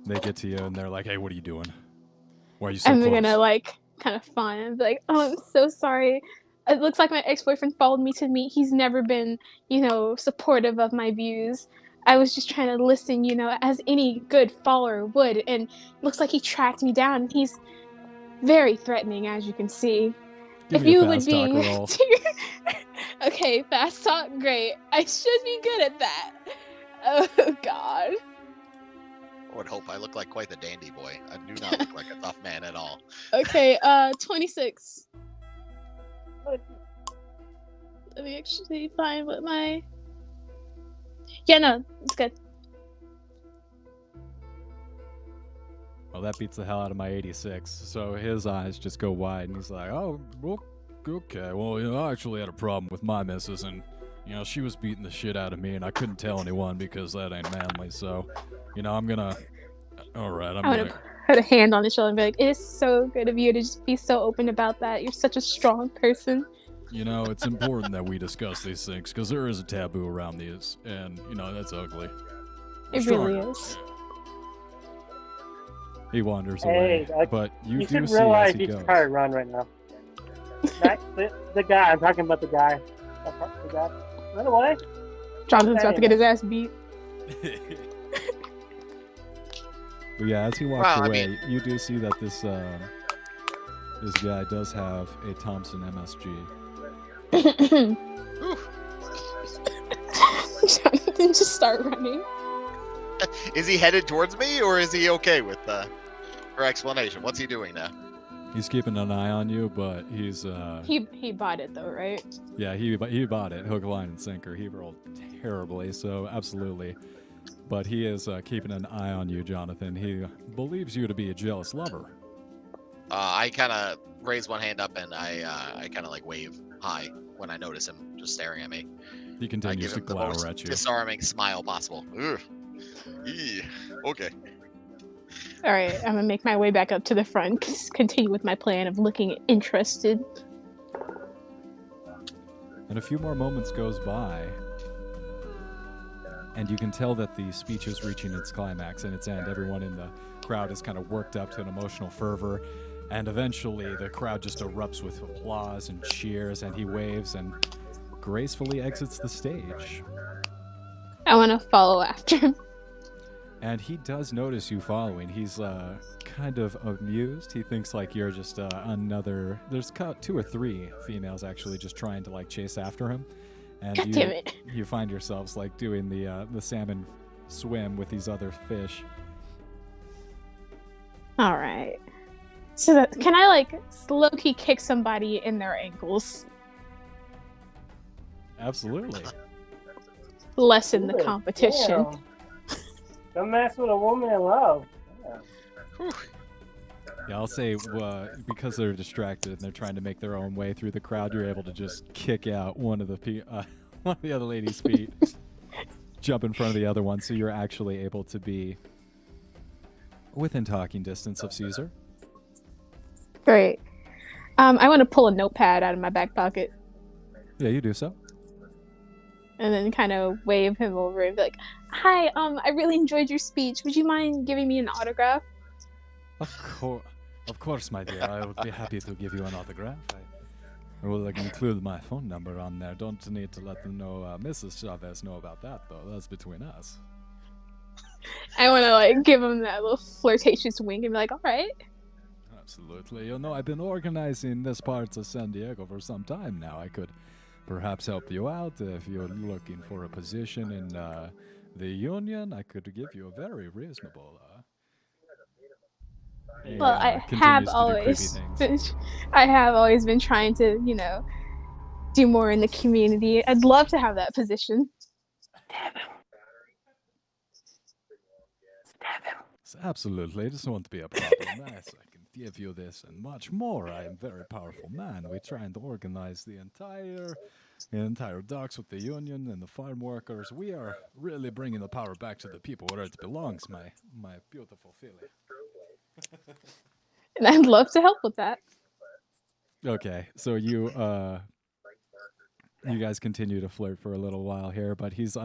They get to you and they're like, "Hey, what are you doing? Why are you so I'm close?" gonna like kind of fawn and be like, "Oh, I'm so sorry. It looks like my ex-boyfriend followed me to meet. He's never been, supportive of my views. I was just trying to listen, as any good follower would. And looks like he tracked me down. He's very threatening, as you can see. Give If me a you would fast talk be roll. Okay, fast talk, great. I should be good at that. Oh God. I would hope I look like quite the dandy boy. I do not look like a tough man at all. Okay, 26. Let me actually find what my... Yeah, no, it's good. Well, that beats the hell out of my 86. So his eyes just go wide, and he's like, "Oh, okay. Well, I actually had a problem with my missus, and she was beating the shit out of me, and I couldn't tell anyone because that ain't manly. So, I'm gonna. All right, I'm gonna put a hand on his shoulder and be like, "It is so good of you to just be so open about that. You're such a strong person." It's important that we discuss these things because there is a taboo around these, and that's ugly. It really is. He wanders away, but you do should see realize as he he's goes. trying to run right now. the guy, I'm talking about the guy. The guy. Run away. Jonathan's about to get his ass beat. But yeah, as he walks away, you do see that this guy does have a Thompson MSG. Jonathan just start running. Is he headed towards me, or is he okay with her explanation? What's he doing now? He's keeping an eye on you, but he's He bought it though, right? Yeah, he bought it, hook, line, and sinker. He rolled terribly, so absolutely. But he is keeping an eye on you, Jonathan. He believes you to be a jealous lover. I kind of raise one hand up and I kind of like wave hi when I notice him just staring at me. He continues to glower at you. Disarming smile possible. Ugh. Okay. All right, I'm gonna make my way back up to the front. Continue with my plan of looking interested. And a few more moments goes by, and you can tell that the speech is reaching its climax and its end. Everyone in the crowd is kind of worked up to an emotional fervor, and eventually the crowd just erupts with applause and cheers, and he waves and gracefully exits the stage. I want to follow after him. And he does notice you following. He's kind of amused. He thinks like you're just another... There's 2 or 3 females actually just trying to like chase after him. And God damn it. You find yourselves like doing the salmon swim with these other fish. All right. So can I like low-key kick somebody in their ankles? Absolutely. Lessen the competition. Damn. Don't mess with a woman in love. Yeah, I'll say because they're distracted and they're trying to make their own way through the crowd, you're able to just kick out one of the other lady's feet, jump in front of the other one, so you're actually able to be within talking distance of Caesar. Great. I want to pull a notepad out of my back pocket. Yeah, you do so. And then kind of wave him over and be like, "Hi, I really enjoyed your speech. Would you mind giving me an autograph?" Of course, my dear. I would be happy to give you an autograph. I will include my phone number on there. Don't need to let them know, Mrs. Chavez know about that, though. That's between us. I want to like give him that little flirtatious wink and be like, "All right." Absolutely. I've been organizing this part of San Diego for some time now. I could perhaps help you out if you're looking for a position in the union. I could give you a very reasonable He, Well, I continues have to do creepy things. I have always been trying to, do more in the community. I'd love to have that position. Absolutely, this won't be a problem. Yes, I can give you this and much more. I am a very powerful man. We're trying to organize the entire docks with the union and the farm workers. We are really bringing the power back to the people where it belongs, my beautiful filly. And I'd love to help with that. Okay, so you guys continue to flirt for a little while here, but he's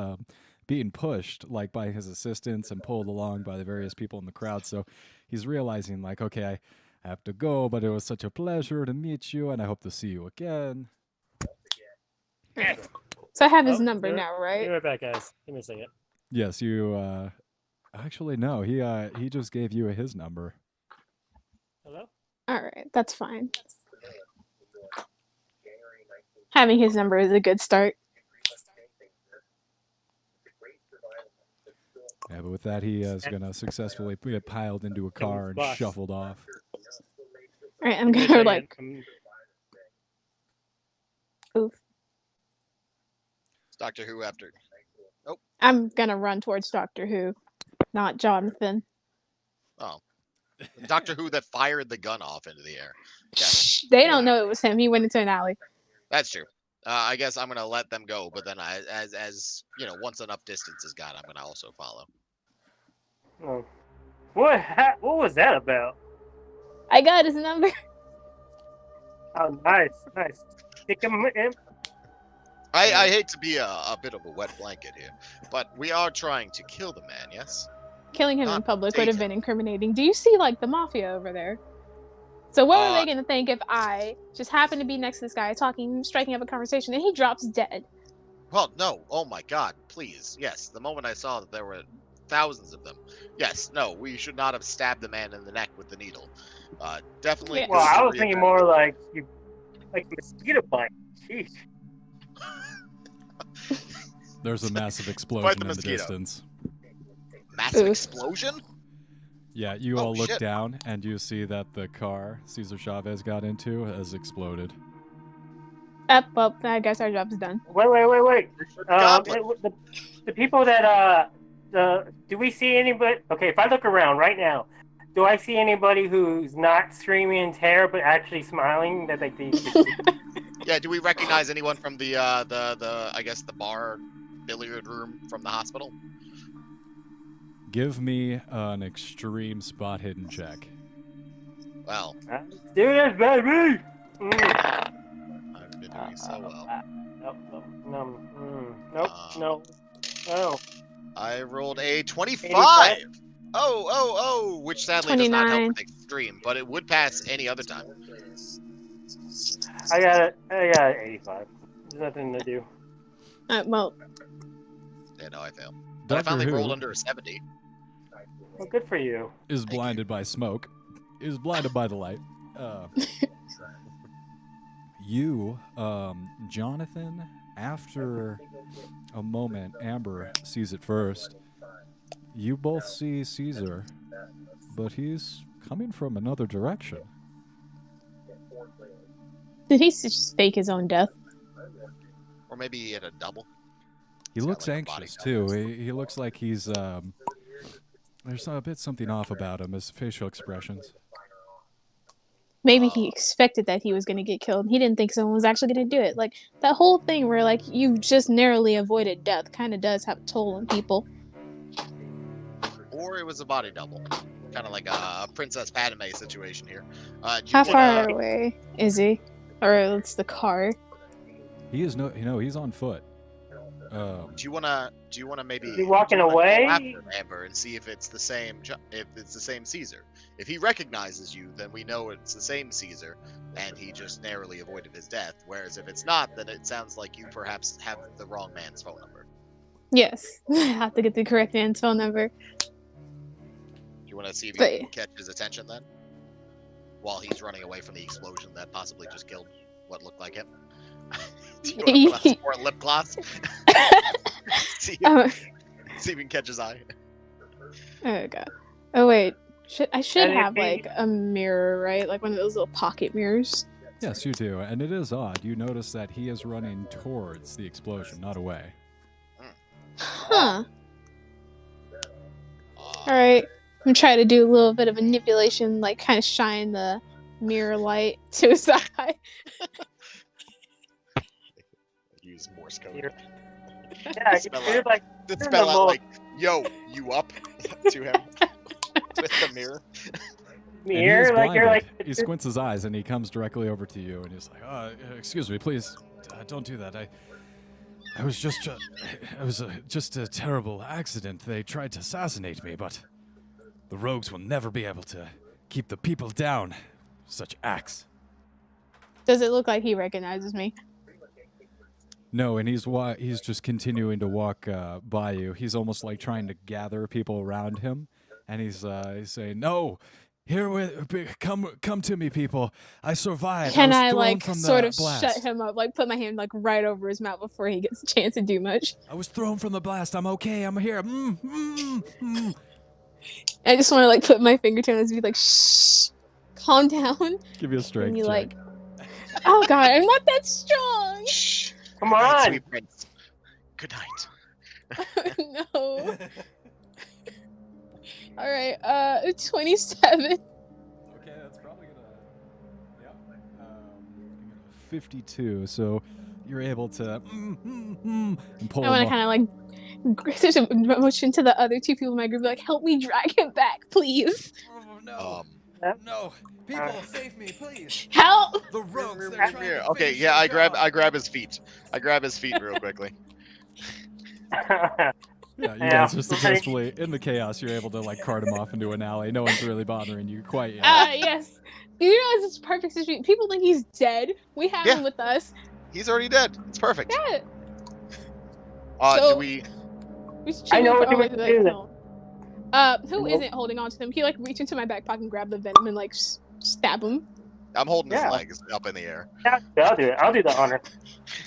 being pushed like by his assistants and pulled along by the various people in the crowd. So he's realizing like, okay, I have to go, but it was such a pleasure to meet you, and I hope to see you again. So I have his number now, right? Be right back, guys. Give me a second. Yes, you. Actually, no. He just gave you his number. Hello? All right, that's fine. Having his number is a good start. Yeah, but with that, he is going to successfully get piled into a car and shuffled off. All right, I'm gonna like. Oof. It's Doctor Who after. Oh. I'm gonna run towards Doctor Who, not Johnathan. Oh. Doctor Who that fired the gun off into the air. Yes. They don't know it was him. He went into an alley. That's true. I guess I'm gonna let them go, but then as you know, once enough distance is gone, I'm gonna also follow. Oh. What was that about? I got his number. Oh, nice. Stick him in. I hate to be a bit of a wet blanket here, but we are trying to kill the man, yes? Killing him Not in public take would have him. been incriminating. Do you see like the mafia over there? So what were they gonna think if I just happened to be next to this guy talking, striking up a conversation, and he drops dead? Well, no. Oh my God, please. Yes, the moment I saw that there were thousands of them. Yes, no, we should not have stabbed the man in the neck with the needle. Definitely. Yeah. Well, I was thinking more like a mosquito bite. Jeez. There's a massive explosion in the mosquito. distance. Massive Oof. explosion? Yeah, you Oh, all look shit. down and you see that the car Cesar Chavez got into has exploded. Well, I guess our job's done. Wait. Goblin. The people that do we see anybody? Okay, if I look around right now, do I see anybody who's not screaming in terror but actually smiling? That like Yeah, do we recognize anyone from the I guess the bar billiard room from the hospital? Give me an extreme spot hidden check. Well, let's do this, baby. I've been doing so well. No. I rolled a 25. 85? Oh, which sadly does not help 29. with extreme, but it would pass any other time. I got it. 85. There's nothing to do. Well, Yeah, no, I failed. But I Doctor finally Who rolled under a 70. Well, good for you. is blinded by smoke. Is blinded by the light. You, Johnathan, after a moment, Amber sees it first. You both see Caesar, but he's coming from another direction. did he just fake his own death? Or maybe he had a double. He He's got, looks like, a body anxious double. too. He looks like he's there's a bit something off about him, his facial expressions. Maybe he expected that he was going to get killed. He didn't think someone was actually going to do it. Like, that whole thing where, like, you just narrowly avoided death kind of does have a toll on people. Or it was a body double. Kind of like a Princess Padme situation here. Do you How wanna- far away is he? Or it's the car? He is he's on foot. Do you wanna maybe? Is he walking do you wanna go away? after Amber and see if it's the same. If it's the same Caesar. If he recognizes you, then we know it's the same Caesar, and he just narrowly avoided his death. Whereas if it's not, then it sounds like you perhaps have the wrong man's phone number. Yes. I have to get the correct man's phone number. Do you want to see if you But- can catch his attention then, while he's running away from the explosion that possibly just killed what looked like him? Do you want to put on some more lip gloss? see if you can catch his eye. Oh, God. Oh, wait. I should And have it- like a mirror, right? Like one of those little pocket mirrors. Yes, you do. And it is odd. You notice that he is running towards the explosion, not away. Huh. Alright. I'm gonna try to do a little bit of manipulation, like kind of shine the mirror light to his eye. Use Morse code. Yeah, Spell you're out. like Then you're spell the out most- like, "Yo, you up?" to him with the mirror. And he is mirror, like you're blinded. like He squints his eyes and he comes directly over to you and he's like, excuse me, please, don't do that. I was just, it was just a terrible accident. They tried to assassinate me, but the rogues will never be able to keep the people down. Such acts. Does it look like he recognizes me? No, and he's just continuing to walk by you. He's almost like trying to gather people around him, and he's saying, "No, come to me, people. I survived. Can I I was thrown like from sort the of blast. shut him up, like put my hand like right over his mouth before he gets a chance to do much? I was thrown from the blast. I'm okay. I'm here. I just want to like put my fingertip on his be like, shh, calm down. Give you a strength And you check. like, oh god, I'm not that strong. Shh. come Good night, on. sweet prince. Good night. No. All right, 27. Okay, that's probably gonna. Yep. 52. So you're able to and pull I want him to up. kind of like there's a motion to the other two people in my group, like, help me drag him back, please. Oh no! Yep. No! People, save me, please! Help! The rogues, they're Come trying Here. to Okay, finish yeah, your I job. grab his feet. I grab his feet real quickly. Yeah, you Yeah. guys are successfully in the chaos. You're able to like cart him off into an alley. No one's really bothering you quite yet. Yes. You realize it's a perfect situation. People think he's dead. We have Yeah. him with us. He's already dead. It's perfect. Yeah. Do So- we? We should I know check what him you out, would like, do. no. Who Nope. isn't holding on to him? He like reach into my back pocket and grab the venom and like stab him. I'm holding his Yeah. legs up in the air. Yeah, I'll do it. I'll do the honor.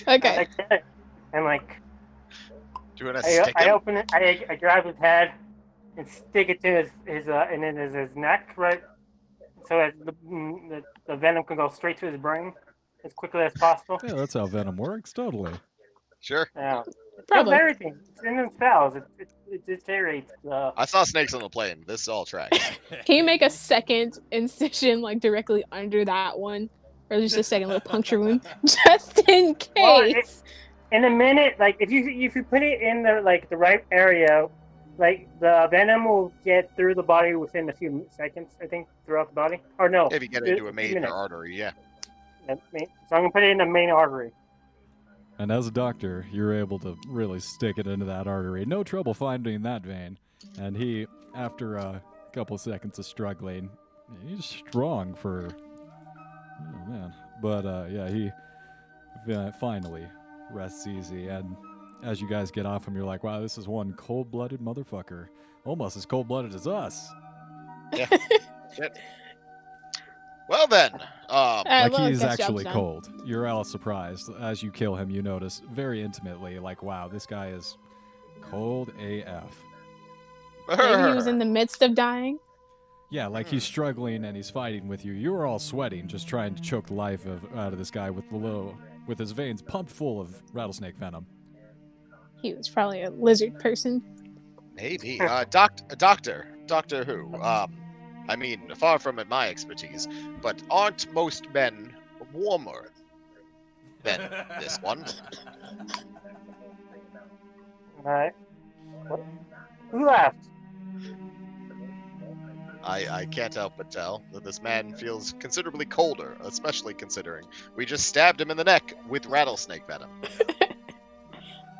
Okay. And like Doing a I stick him? open it. I grab his head and stick it to his neck, right? So as the venom can go straight to his brain as quickly as possible. Yeah, that's how venom works. Totally. Sure. Yeah. Probably. Does everything. It's in the spells. It deteriorates the. I saw snakes on the plane. This all tracks. Can you make a second incision like directly under that one? Or just a second little puncture wound? Just in Well, case. In a minute, like if you put it in the right area, like the venom will get through the body within a few seconds. I think throughout the body. Or no. If you get into a major artery, yeah. So I'm gonna put it in the main artery. And as a doctor, you're able to really stick it into that artery. No trouble finding that vein. And he, after a couple seconds of struggling, he's strong for. Oh man. But yeah, he finally rests easy. And as you guys get off him, you're like, wow, this is one cold-blooded motherfucker. Almost as cold-blooded as us. Shit. Well then, Like well, he's guess job's actually done. cold. You're all surprised. As you kill him, you notice very intimately, like, wow, this guy is cold AF. Maybe he was in the midst of dying. Yeah, like he's struggling and he's fighting with you. You were all sweating, just trying to choke the life out of this guy with his veins pumped full of rattlesnake venom. He was probably a lizard person. maybe. Doctor Who. I mean, far from it my expertise, but aren't most men warmer than this one? Alright. Who left? I can't help but tell that this man feels considerably colder, especially considering we just stabbed him in the neck with rattlesnake venom.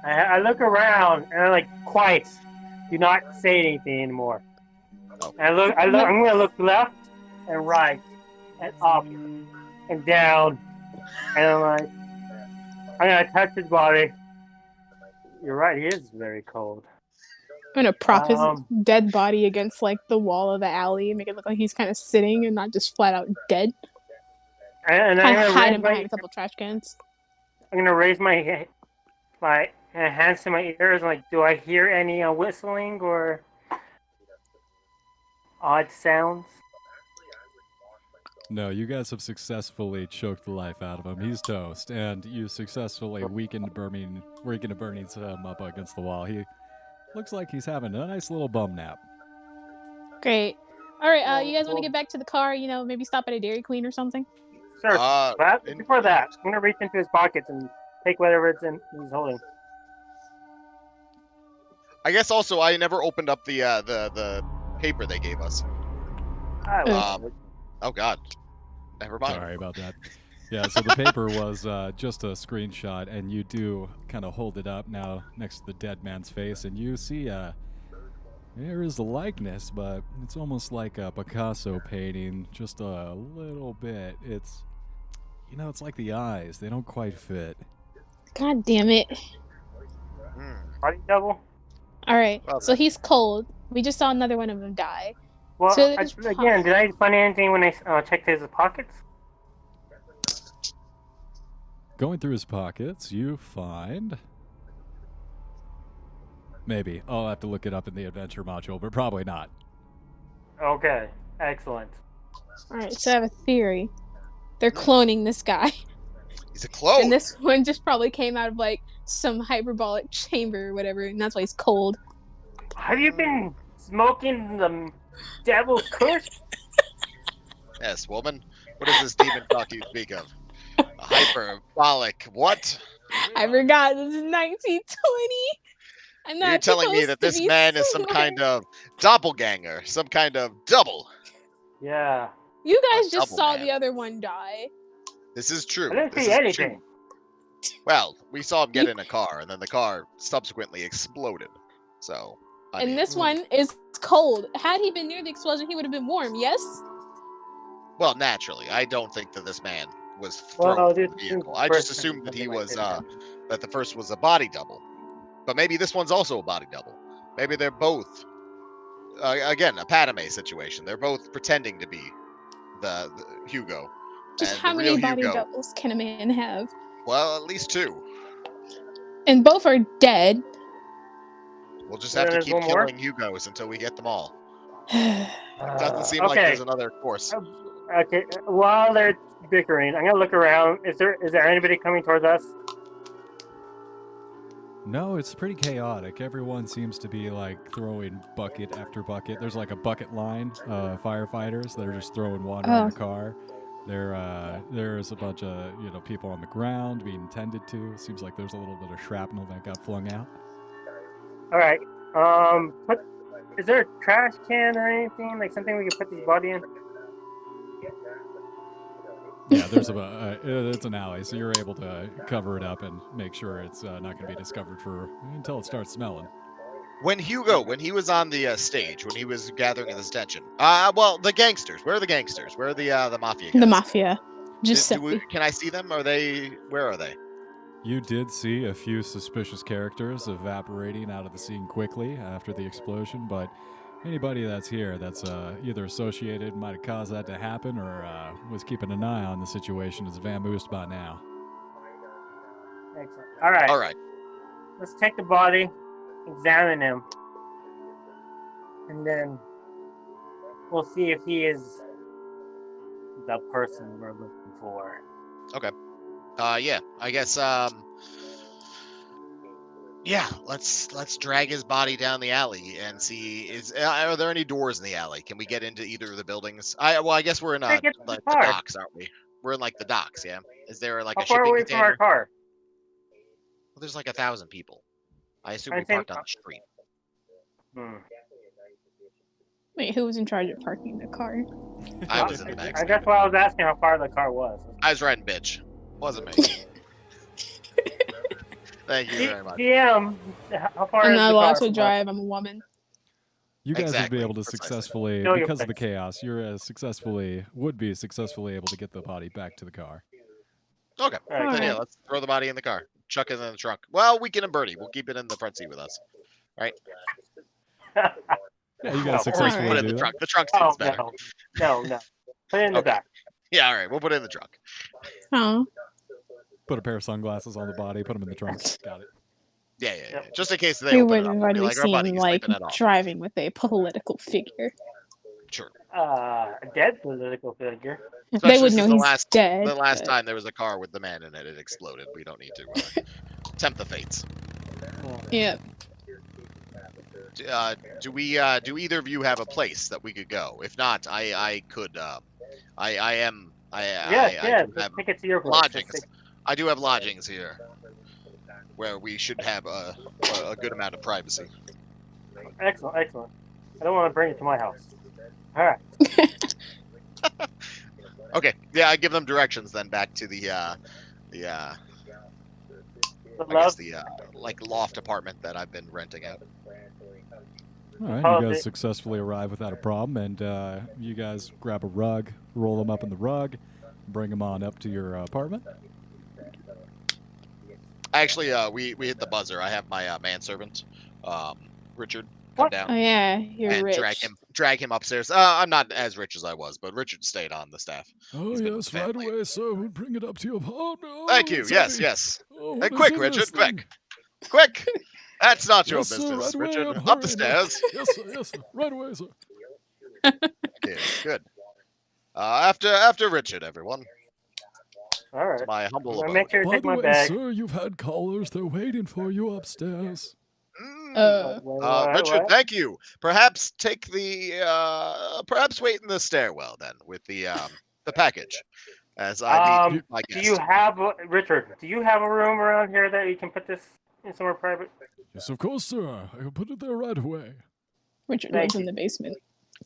I look around and I'm like, quiet. Do not say anything anymore. Oh. And I'm gonna look left and right and up and down, and I'm like, I'm gonna touch his body. You're right, he is very cold. I'm gonna prop his Um, dead body against like the wall of the alley and make it look like he's kind of sitting and not just flat out dead. And I I'm gonna hide raise him behind a couple trash cans. I'm gonna raise my hands to my ears. Like, do I hear any whistling or odd sounds? No, you guys have successfully choked the life out of him. He's toast, and you successfully weakened Bernie's up against the wall. He looks like he's having a nice little bum nap. Great. All right, you guys want to get back to the car? You know, maybe stop at a Dairy Queen or something? Sure. But before that, I'm going to reach into his pockets and take whatever it's in he's holding. I guess also I never opened up the paper they gave us. Oh God. Never mind. Sorry about that. Yeah, so the paper was just a screenshot, and you do kind of hold it up now next to the dead man's face, and you see there is a likeness, but it's almost like a Picasso painting, just a little bit. It's, it's like the eyes. They don't quite fit. God damn it. Body double? All right, so he's cold. We just saw another one of them die. Well, so again, did I find anything when I checked his pockets? Going through his pockets, you find... Maybe. I'll have to look it up in the adventure module, but probably not. Okay, excellent. Alright, so I have a theory. They're cloning this guy. He's a clone! And this one just probably came out of, like, some hyperbolic chamber or whatever, and that's why he's cold. Have you been smoking the devil's kush? Yes, woman. What is this demon talk you speak of? A hyperbolic what? I forgot, this is 1920! You're telling me that this man is some kind of doppelganger, some kind of double. Yeah. You guys just saw the other one die. This is true. I didn't see anything. Well, we saw him get in a car, and then the car subsequently exploded. So. And this one is cold. Had he been near the explosion, he would have been warm, yes? Well, naturally. I don't think that this man was thrown from the vehicle. I just assumed that he was, that the first was a body double. But maybe this one's also a body double. Maybe they're both, again, a Padme situation. They're both pretending to be the Hugo. Just how many body doubles can a man have? Well, at least 2. And both are dead. We'll just have to keep killing Hugos until we get them all. Doesn't seem like there's another course. Okay, while they're bickering, I'm gonna look around. Is there anybody coming towards us? No, it's pretty chaotic. Everyone seems to be like throwing bucket after bucket. There's like a bucket line of firefighters that are just throwing water on the car. There's a bunch of people on the ground being tended to. Seems like there's a little bit of shrapnel that got flung out. All right. Is there a trash can or anything, like something we can put this body in? Yeah, there's it's an alley, so you're able to cover it up and make sure it's not going to be discovered until it starts smelling. When he was on the stage, when he was gathering his attention, well, the gangsters. Where are the gangsters? Where are the mafia guys? The mafia. Can I see them? Where are they? You did see a few suspicious characters evaporating out of the scene quickly after the explosion, but anybody that's here that's either associated might have caused that to happen or was keeping an eye on the situation is vamoosed by now. Excellent. All right. Let's take the body, examine him, and then we'll see if he is the person we're looking for. Okay. Yeah, I guess, yeah, let's drag his body down the alley and see, are there any doors in the alley? Can we get into either of the buildings? I guess we're in like the docks, aren't we? We're in like the docks, yeah? Is there like a shipping container? How far away from our car? Well, there's like 1,000 people. I assume we parked on the street. Wait, who was in charge of parking the car? I was in the back. That's why I was asking how far the car was. I was riding bitch. Wasn't me. Thank you very much. DM, how far I'm is not the allowed car to drive. I'm a woman. You guys would be able to successfully, because of the chaos, would be successfully able to get the body back to the car. Okay. Then yeah, let's throw the body in the car. Chuck it in the trunk. Well, Weekend and Birdie. We'll keep it in the front seat with us. Right? Yeah, you guys successfully put it in the trunk. The trunk seat's better. No. Put it in the back. Yeah, all right. We'll put it in the trunk. Oh. Put a pair of sunglasses on the body. Put them in the trunk. Got it. Yeah. Just in case they We open wouldn't it up. already Like, seem like driving with a political figure. Sure. A dead political figure. They Especially would since know he's dead. the last but- time there was a car with the man in it, it exploded. We don't need to tempt the fates. Yep. Do either of you have a place that we could go? If not, I could. I do Let's have take it to your place. lodgings. I do have lodgings here, where we should have a good amount of privacy. Excellent. I don't want to bring it to my house. All right. Okay, yeah, I give them directions then back to the like loft apartment that I've been renting out. All right, you guys successfully arrive without a problem, and you guys grab a rug, roll them up in the rug, bring them on up to your apartment. Actually, we hit the buzzer. I have my manservant, Richard, come down. Oh yeah, you're and rich. drag him upstairs. I'm not as rich as I was, but Richard stayed on the staff. Oh yes, right away, sir. We'll bring it up to your apartment. Oh, Thank you. Yes, heavy. yes. Oh, Hey, quick, Richard, quick. That's not your business, sir, right Richard. away, I'm Up the hurrying. stairs. Yes, sir. Right away, sir. Okay, good. After Richard, everyone. All right. It's my humble I'm gonna abode. make sure to By take the my way, bag. sir, you've had callers. They're waiting for you upstairs. Richard, thank you. Perhaps take the perhaps wait in the stairwell then with the package, as I need my guest. Do you have Richard? Do you have a room around here that you can put this in somewhere private? Yes, of course, sir. I will put it there right away. Richard Thank lives in you. the basement.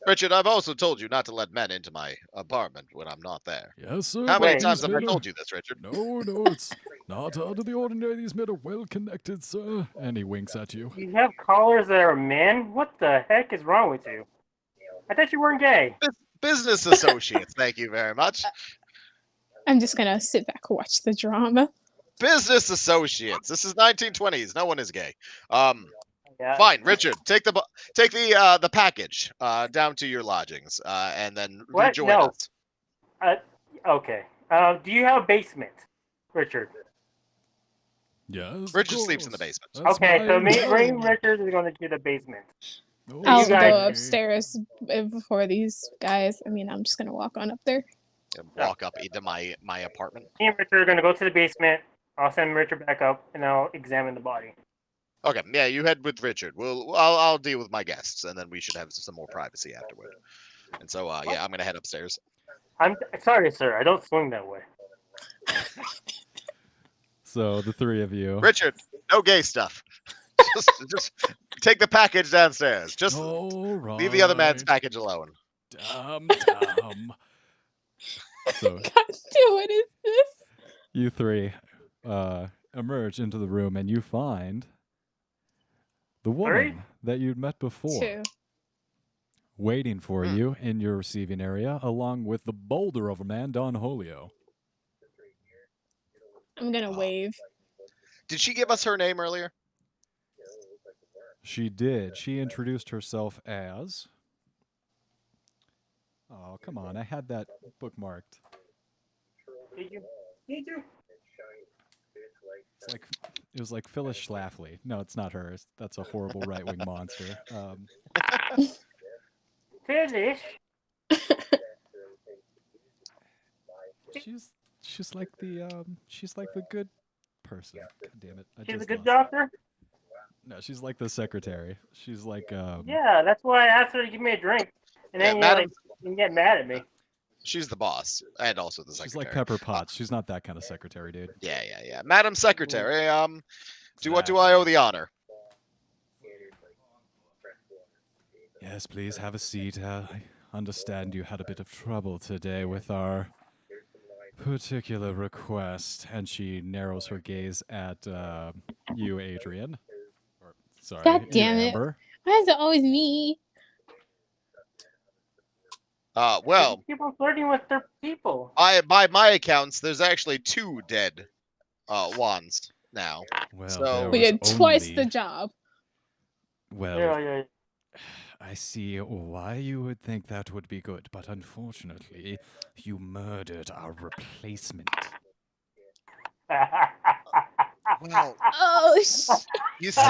Richard, I've also told you not to let men into my apartment when I'm not there. Yes, sir. How many Wait. times have I These men told you this, Richard? No, it's not out of the ordinary. These men are well connected, sir. And he winks at you. You have callers that are men? What the heck is wrong with you? I thought you weren't gay. Business associates, thank you very much. I'm just gonna sit back and watch the drama. Business associates. This is 1920s. No one is gay. Yeah. Fine, Richard. Take the package down to your lodgings, and then What? rejoin No. us. Okay. Do you have a basement, Richard? Yes. Richard sleeps in the basement. That's Okay, so my Ray room. Richard is going to the basement. Oh, I'll you guys- go upstairs before these guys. I mean, I'm just gonna walk on up there. And walk up into my apartment. Me and Richard are going to go to the basement. I'll send Richard back up, and I'll examine the body. Okay, yeah, you head with Richard. I'll deal with my guests, and then we should have some more privacy afterward. And so, yeah, I'm gonna head upstairs. I'm sorry, sir. I don't swing that way. So the three of you. Richard, no gay stuff. just take the package downstairs. Just All right. leave the other man's package alone. Damn. So God, what is this? you three emerge into the room, and you find the woman that you'd met before. Two. Waiting for you in your receiving area, along with the boulder of a man, Don Holio. I'm gonna wave. Did she give us her name earlier? She did. She introduced herself as... Oh, come on. I had that bookmarked. Did you? Did you? It's like, it was like Phyllis Schlafly. No, it's not her. That's a horrible right-wing monster. Finish. She's like the good person. God damn it! She's a just good lost doctor. it. No, she's like the secretary. She's like Yeah, that's why I asked her to give me a drink, and then you get mad at me. She's the boss, and also the secretary. She's like Pepper Potts. She's not that kind of secretary, dude. Yeah. Madam Secretary, what do I owe the honor? Yes, please have a seat. I understand you had a bit of trouble today with our particular request, and she narrows her gaze at you, Adrian. Or, sorry, God you, damn it. Amber. Why is it always me? Well, People flirting with their people. by my accounts, there's actually 2 dead wands now. Well, So- there We was did twice only- the job. Well, Yeah. I see why you would think that would be good, but unfortunately, you murdered our replacement. Well, Oh, you see,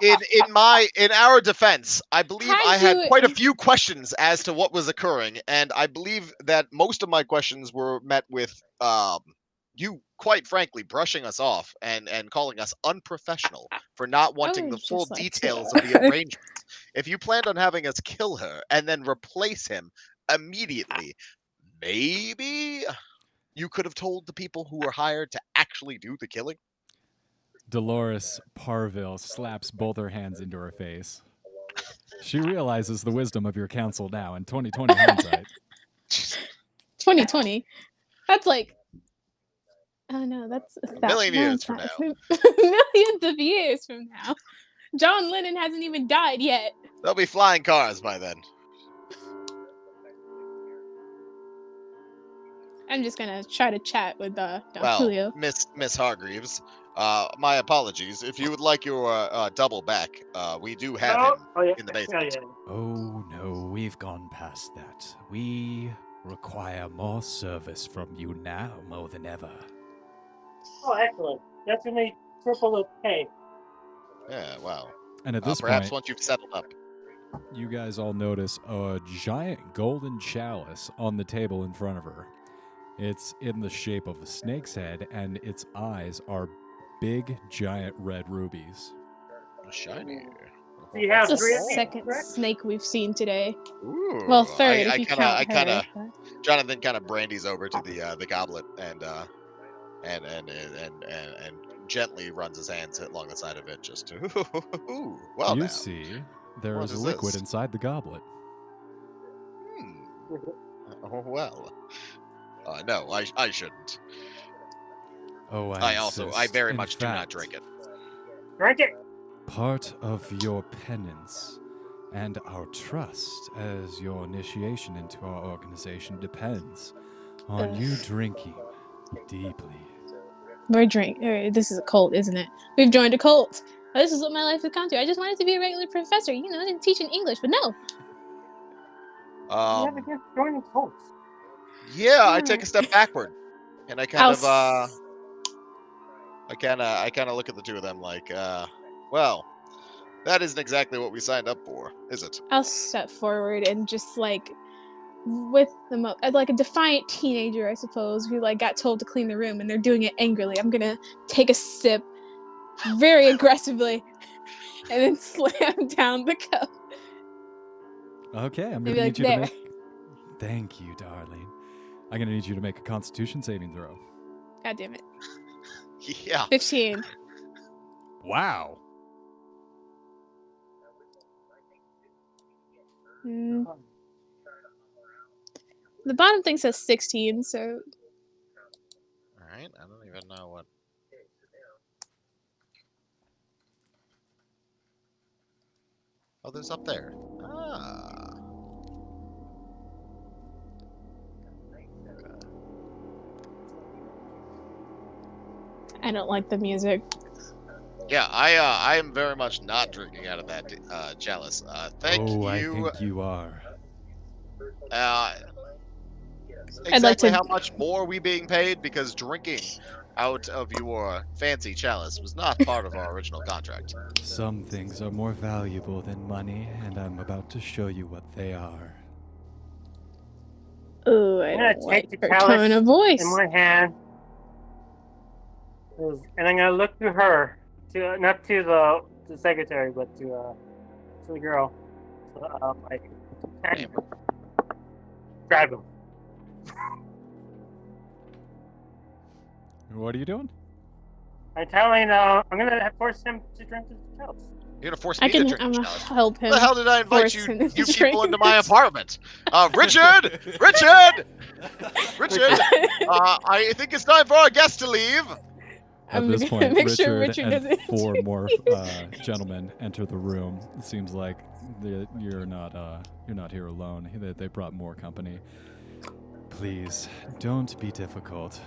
In our defense, I believe I had Kaiju- quite a few questions as to what was occurring, and I believe that most of my questions were met with you, quite frankly, brushing us off and calling us unprofessional for not wanting the would full just like details to- of the arrangement. If you planned on having us kill her and then replace him immediately, maybe you could have told the people who were hired to actually do the killing. Dolores Parville slaps both her hands into her face. She realizes the wisdom of your counsel now in 2020 hindsight. 2020. That's like, oh no, that's A million years from now. millions of years from now. John Lennon hasn't even died yet. There'll be flying cars by then. I'm just gonna try to chat with Don Well, Julio. Miss Hargreaves, my apologies. If you would like your double back, we do have him in the basement. Oh no, we've gone past that. We require more service from you now more than ever. Oh, excellent. That's when they triple the pay. Yeah, well, And at this perhaps point, once you've settled up. you guys all notice a giant golden chalice on the table in front of her. It's in the shape of a snake's head, and its eyes are big, giant red rubies. Shiny. So you have It's the three of these, second correct? snake we've seen today. Ooh, Well, third I if you kinda, count I kinda, her. Jonathan kind of brandies over to the goblet and gently runs his hands along the side of it, just to. Well, You now. see, there What is is liquid this? inside the goblet. Oh well. No, I shouldn't. Oh, I very In much do not fact, drink it. Drink it. Part of your penance and our trust as your initiation into our organization depends on you drinking deeply. This is a cult, isn't it? We've joined a cult. This is what my life has come to. I just wanted to be a regular professor, teaching English, but no. You have against joining cults. Yeah, I take a step backward, and I kind of I'll I kind of look at the two of them like, well, that isn't exactly what we signed up for, is it? I'll step forward and just with like a defiant teenager, I suppose, who got told to clean the room and they're doing it angrily. I'm gonna take a sip very aggressively and then slam down the cup. Okay, I'm Maybe going to need you there. to make... Thank you, darling. I'm going to need you to make a constitution saving throw. God damn it. Yeah. 15. Wow. The bottom thing says 16, so... Alright, I don't even know what... Oh, there's up there. Ah. I don't like the music. Yeah, I am very much not drinking out of that chalice. Thank you. I think you are. Exactly how much more are we being paid? Because drinking out of your fancy chalice was not part of our original contract. Some things are more valuable than money, and I'm about to show you what they are. Ooh, I I'm gonna don't take like the her tone of voice. in my hand, and I'm gonna look to her, not to the secretary, but to the girl. So, grab him. What are you doing? I'm telling. I'm gonna force him to drink the chalice. You're gonna force me to drink the chalice. Help him. What the hell did I invite force you him to people drink into my it. apartment? Richard! Richard! Richard! I think it's time for our guest to leave. At I'm this gonna point, make sure Richard Richard and doesn't 4 more gentlemen enter the room. It seems like you're not here alone. They brought more company. Please, don't be difficult.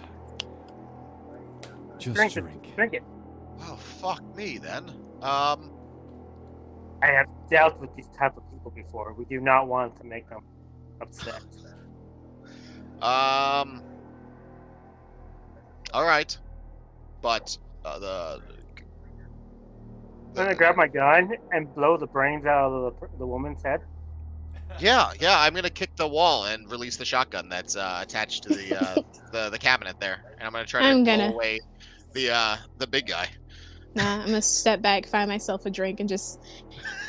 Just drink. Drink it. Oh, fuck me then. I have dealt with these type of people before. We do not want to make them upset. All right, but gonna grab my gun and blow the brains out of the woman's head. Yeah, I'm gonna kick the wall and release the shotgun that's attached to the cabinet there, and I'm gonna try to blow away the big guy. Nah, I'm gonna step back, find myself a drink, and just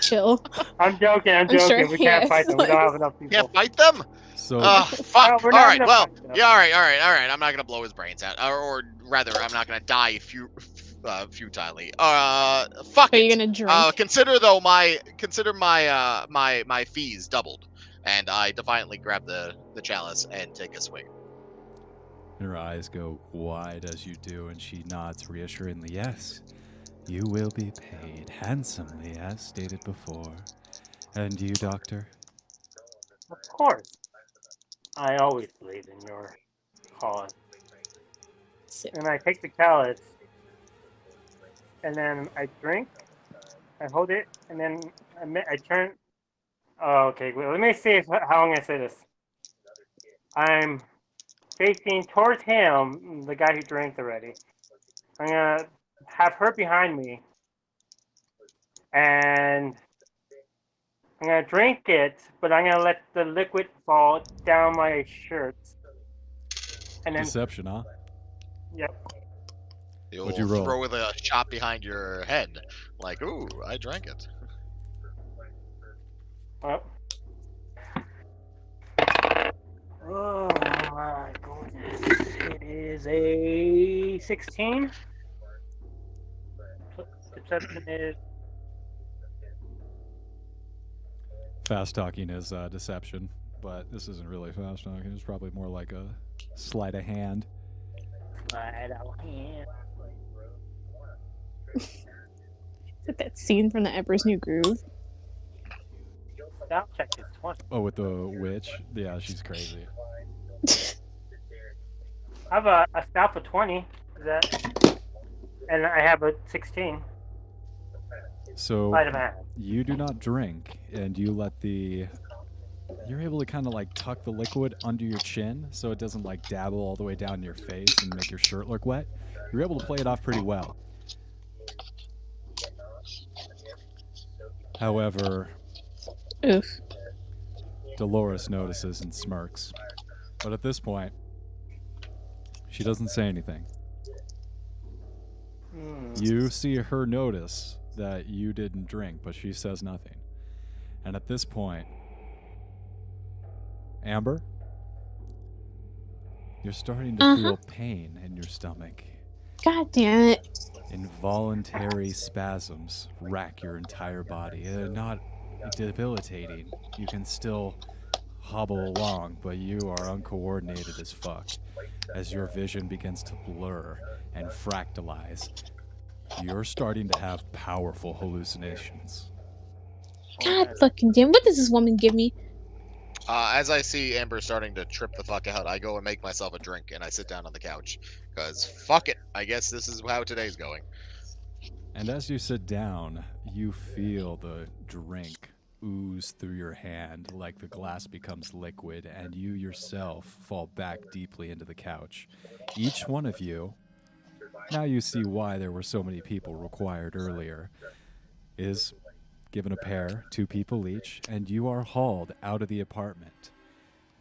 chill. I'm joking. I'm joking. We can't fight them. We don't have enough people. Can't fight them? So Fuck. We're All not right. gonna Well, fight them. yeah. All right. I'm not gonna blow his brains out, or rather, I'm not gonna die futilely. Fuck Are it. you gonna drink? Consider my fees doubled, and I defiantly grab the chalice and take a swing. her eyes go wide as you do, and she nods reassuringly. Yes, you will be paid handsomely, as stated before. And you, Doctor? Of course. I always believe in your cause. And I take the chalice, and then I drink. I hold it, and then I turn. Oh, okay. Well, let me see how I'm gonna say this. I'm facing towards him, the guy who drank already. I'm gonna have her behind me, and I'm gonna drink it, but I'm gonna let the liquid fall down my shirt. And then, Deception, huh? yep. You'll What'd you roll? throw with a shot behind your head, like, ooh, I drank it. Well. Oh my goodness. It is a 16. Deception is. Fast talking is deception, but this isn't really fast talking. It's probably more like a sleight of hand. Sleight of hand. Is it that scene from The Emperor's New Groove? Stop check is 20. Oh, with the witch? Yeah, she's crazy. I have a staff of 20. Is that? And I have a 16. So Sleight of hand. you do not drink, and you let the... You're able to kind of like tuck the liquid under your chin so it doesn't like dabble all the way down your face and make your shirt look wet. You're able to play it off pretty well. However, Oof. Dolores notices and smirks. But at this point, she doesn't say anything. You see her notice that you didn't drink, but she says nothing. And at this point, Amber, you're starting to feel pain in your stomach. God damn it. Involuntary spasms rack your entire body. They're not debilitating. You can still hobble along, but you are uncoordinated as fuck. As your vision begins to blur and fractalize, you're starting to have powerful hallucinations. God fucking damn. What does this woman give me? As I see Amber starting to trip the fuck out, I go and make myself a drink, and I sit down on the couch. Because, fuck it, I guess this is how today's going. And as you sit down, you feel the drink ooze through your hand like the glass becomes liquid, and you yourself fall back deeply into the couch. Each one of you, now you see why there were so many people required earlier, is given a pair, 2 people each, and you are hauled out of the apartment.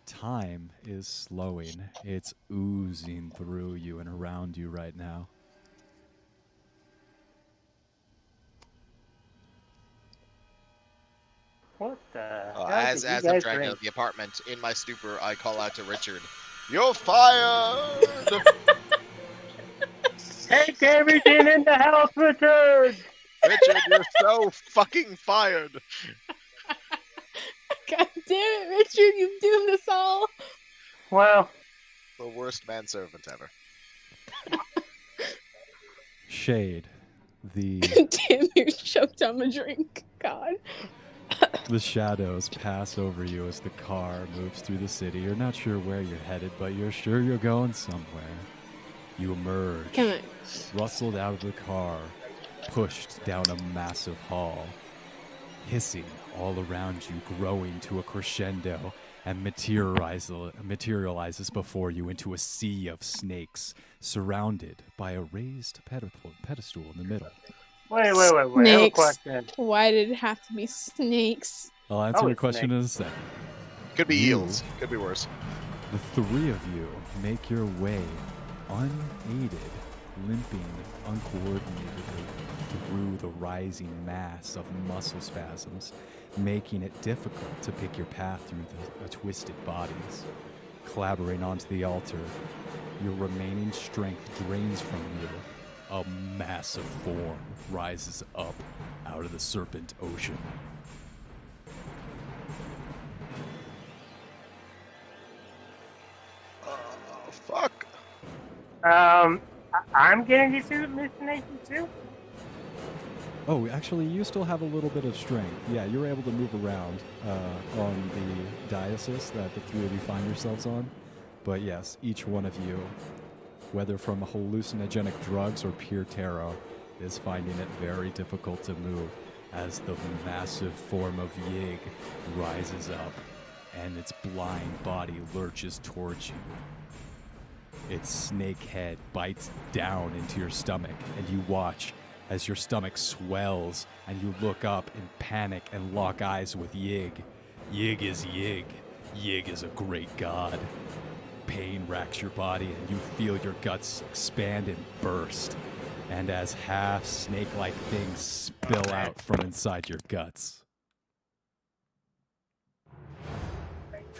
Time is slowing. It's oozing through you and around you right now. What the hell As did you I'm guys dragged drink? out of the apartment, in my stupor, I call out to Richard, "You're fired!" Take everything in the house, Richard! Richard, you're so fucking fired! God damn it, Richard. You've doomed us all. Well, The worst manservant ever. Shade, the Damn, you choked on my drink. God. the shadows pass over you as the car moves through the city. You're not sure where you're headed, but you're sure you're going somewhere. You emerge, Come on. rustled out of the car, pushed down a massive hall, hissing all around you, growing to a crescendo, and materializes before you into a sea of snakes, surrounded by a raised pedestal in the middle. Wait. I have a Snakes. question. Why did it have to be snakes? I'll answer your it's question in a snakes. second. Could be You- eels. Could be worse. The three of you make your way, unaided, limping, uncoordinatedly through the rising mass of muscle spasms, making it difficult to pick your path through the twisted bodies. Clambering onto the altar, your remaining strength drains from you. A massive form rises up out of the serpent ocean. Fuck. I'm getting these hallucinations too. Oh, actually, you still have a little bit of strength. Yeah, you're able to move around on the diocese that the three of you find yourselves on. But yes, each one of you, whether from hallucinogenic drugs or pure tarot, is finding it very difficult to move as the massive form of Yig rises up and its blind body lurches towards you. Its snake head bites down into your stomach, and you watch as your stomach swells, and you look up in panic and lock eyes with Yig. Yig is Yig. Yig is a great god. Pain racks your body, and you feel your guts expand and burst, and as half snake-like things spill out from inside your guts.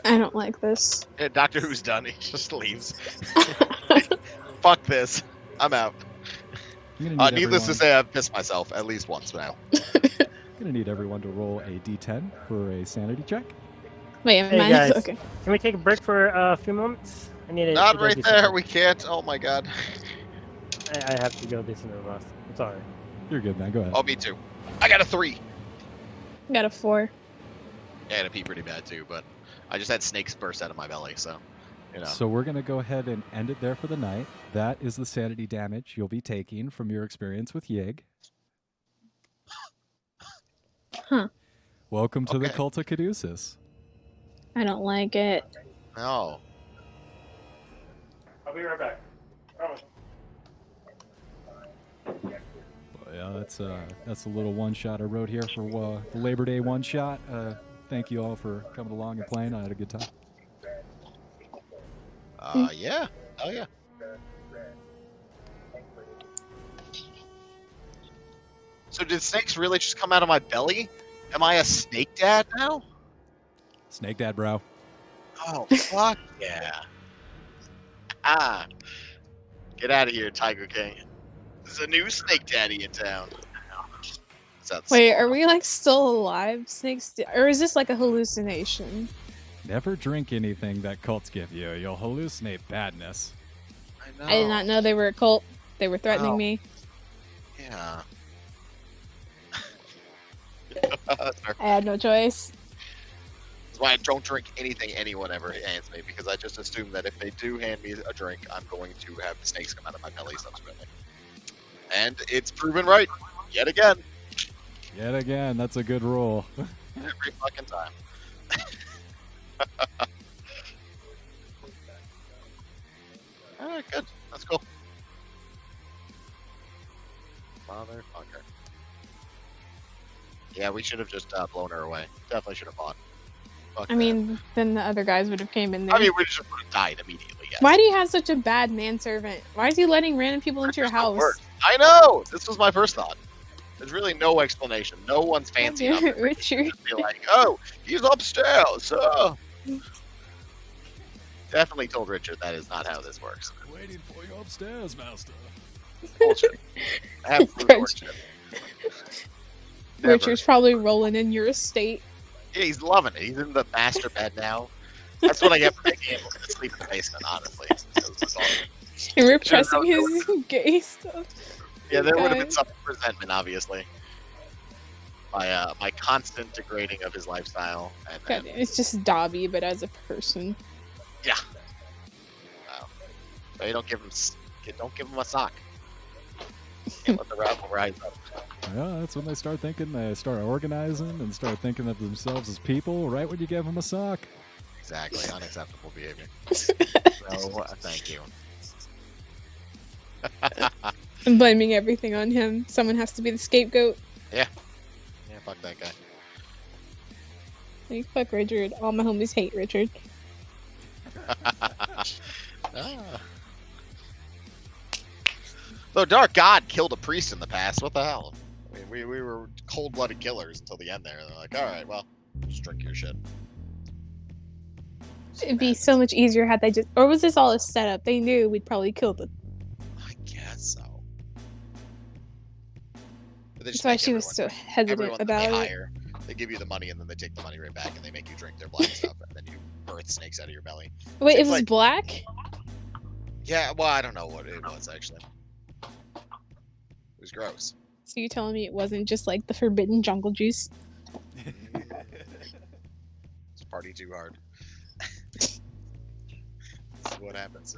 I don't like this. Yeah, Doctor Who's done. He just leaves. Fuck this. I'm out. I'm gonna need Needless to everyone- say, I've pissed myself at least once now. Gonna need everyone to roll a d10 for a sanity check. Wait, Hey, mine. guys. Okay. Can we take a break for a few moments? I need to. Not go right do there. something. We can't. Oh my god. I have to go do something, Ross. I'm sorry. You're good, man. Go ahead. Oh, me too. I got a 3. Got a 4. Yeah, it'd be pretty bad too, but I just had snakes burst out of my belly, so, you know. So we're going to go ahead and end it there for the night. That is the sanity damage you'll be taking from your experience with Yig. Huh. Welcome to the Okay. Cult of Caduceus. I don't like it. No. I'll be right back. Promise. But yeah, that's a little one-shot I wrote here for the Labor Day one-shot. Thank you all for coming along and playing. I had a good time. Yeah. Oh, yeah. So did snakes really just come out of my belly? Am I a snake dad now? Snake Dad, bro. Oh, fuck yeah. Ah. Get out of here, Tiger King. There's a new snake daddy in town. Sounds- Wait, are we like still alive, snakes? Or is this like a hallucination? Never drink anything that cults give you. You'll hallucinate badness. I know. I did not know they were a cult. They were threatening Oh. me. Yeah. That's fair. I had no choice. That's why I don't drink anything anyone ever hands me, because I just assume that if they do hand me a drink, I'm going to have snakes come out of my belly subsequently. And it's proven right, yet again, Yet again, that's a good rule. every fucking time. Alright, good. That's cool. Motherfucker. Yeah, we should have just blown her away. Definitely should have fought. Fuck I that. mean, then the other guys would have came in there. we just would have died immediately. Yes. Why do you have such a bad manservant? Why is he letting random people into your Richard's the house? worst. I know. This was my first thought. There's really no explanation. No one's fancy enough to Richard. be like, "Oh, he's upstairs." Definitely told Richard that is not how this works. Waiting for you upstairs, master. Bullshit. Absolute French. bullshit. Never. Richard's probably rolling in your estate. Yeah, he's loving it. He's in the master bed now. That's what I get for making him sleep in the basement, honestly. It's all- And repressing his gay stuff. Yeah, there would have Okay. been some resentment, obviously. My constant degrading of his lifestyle, and God, it's just Dobby, but as a person. so you don't give him a sock. Can't let the rabble rise up. Yeah, that's when they start thinking, they start organizing and start thinking of themselves as people, right when you give them a sock. Exactly, unacceptable behavior. So, thank you. I'm blaming everything on him. Someone has to be the scapegoat. Yeah, fuck that guy. Like, fuck Richard. All my homies hate Richard. Though Dark God killed a priest in the past, what the hell? I mean, we were cold-blooded killers until the end there. They're like, all right, well, just drink your shit. It'd be so much easier had they just... Or was this all a setup? They knew we'd probably kill them. I guess so. But That's why she was so hesitant about it. They give you the money and then they take the money right back and they make you drink their black stuff and then you birth snakes out of your belly. Wait, Seems it was like- black? Yeah, well, I don't know what it was actually. It was gross. So you're telling me it wasn't just like the forbidden jungle juice? It's party too hard. This is what happens.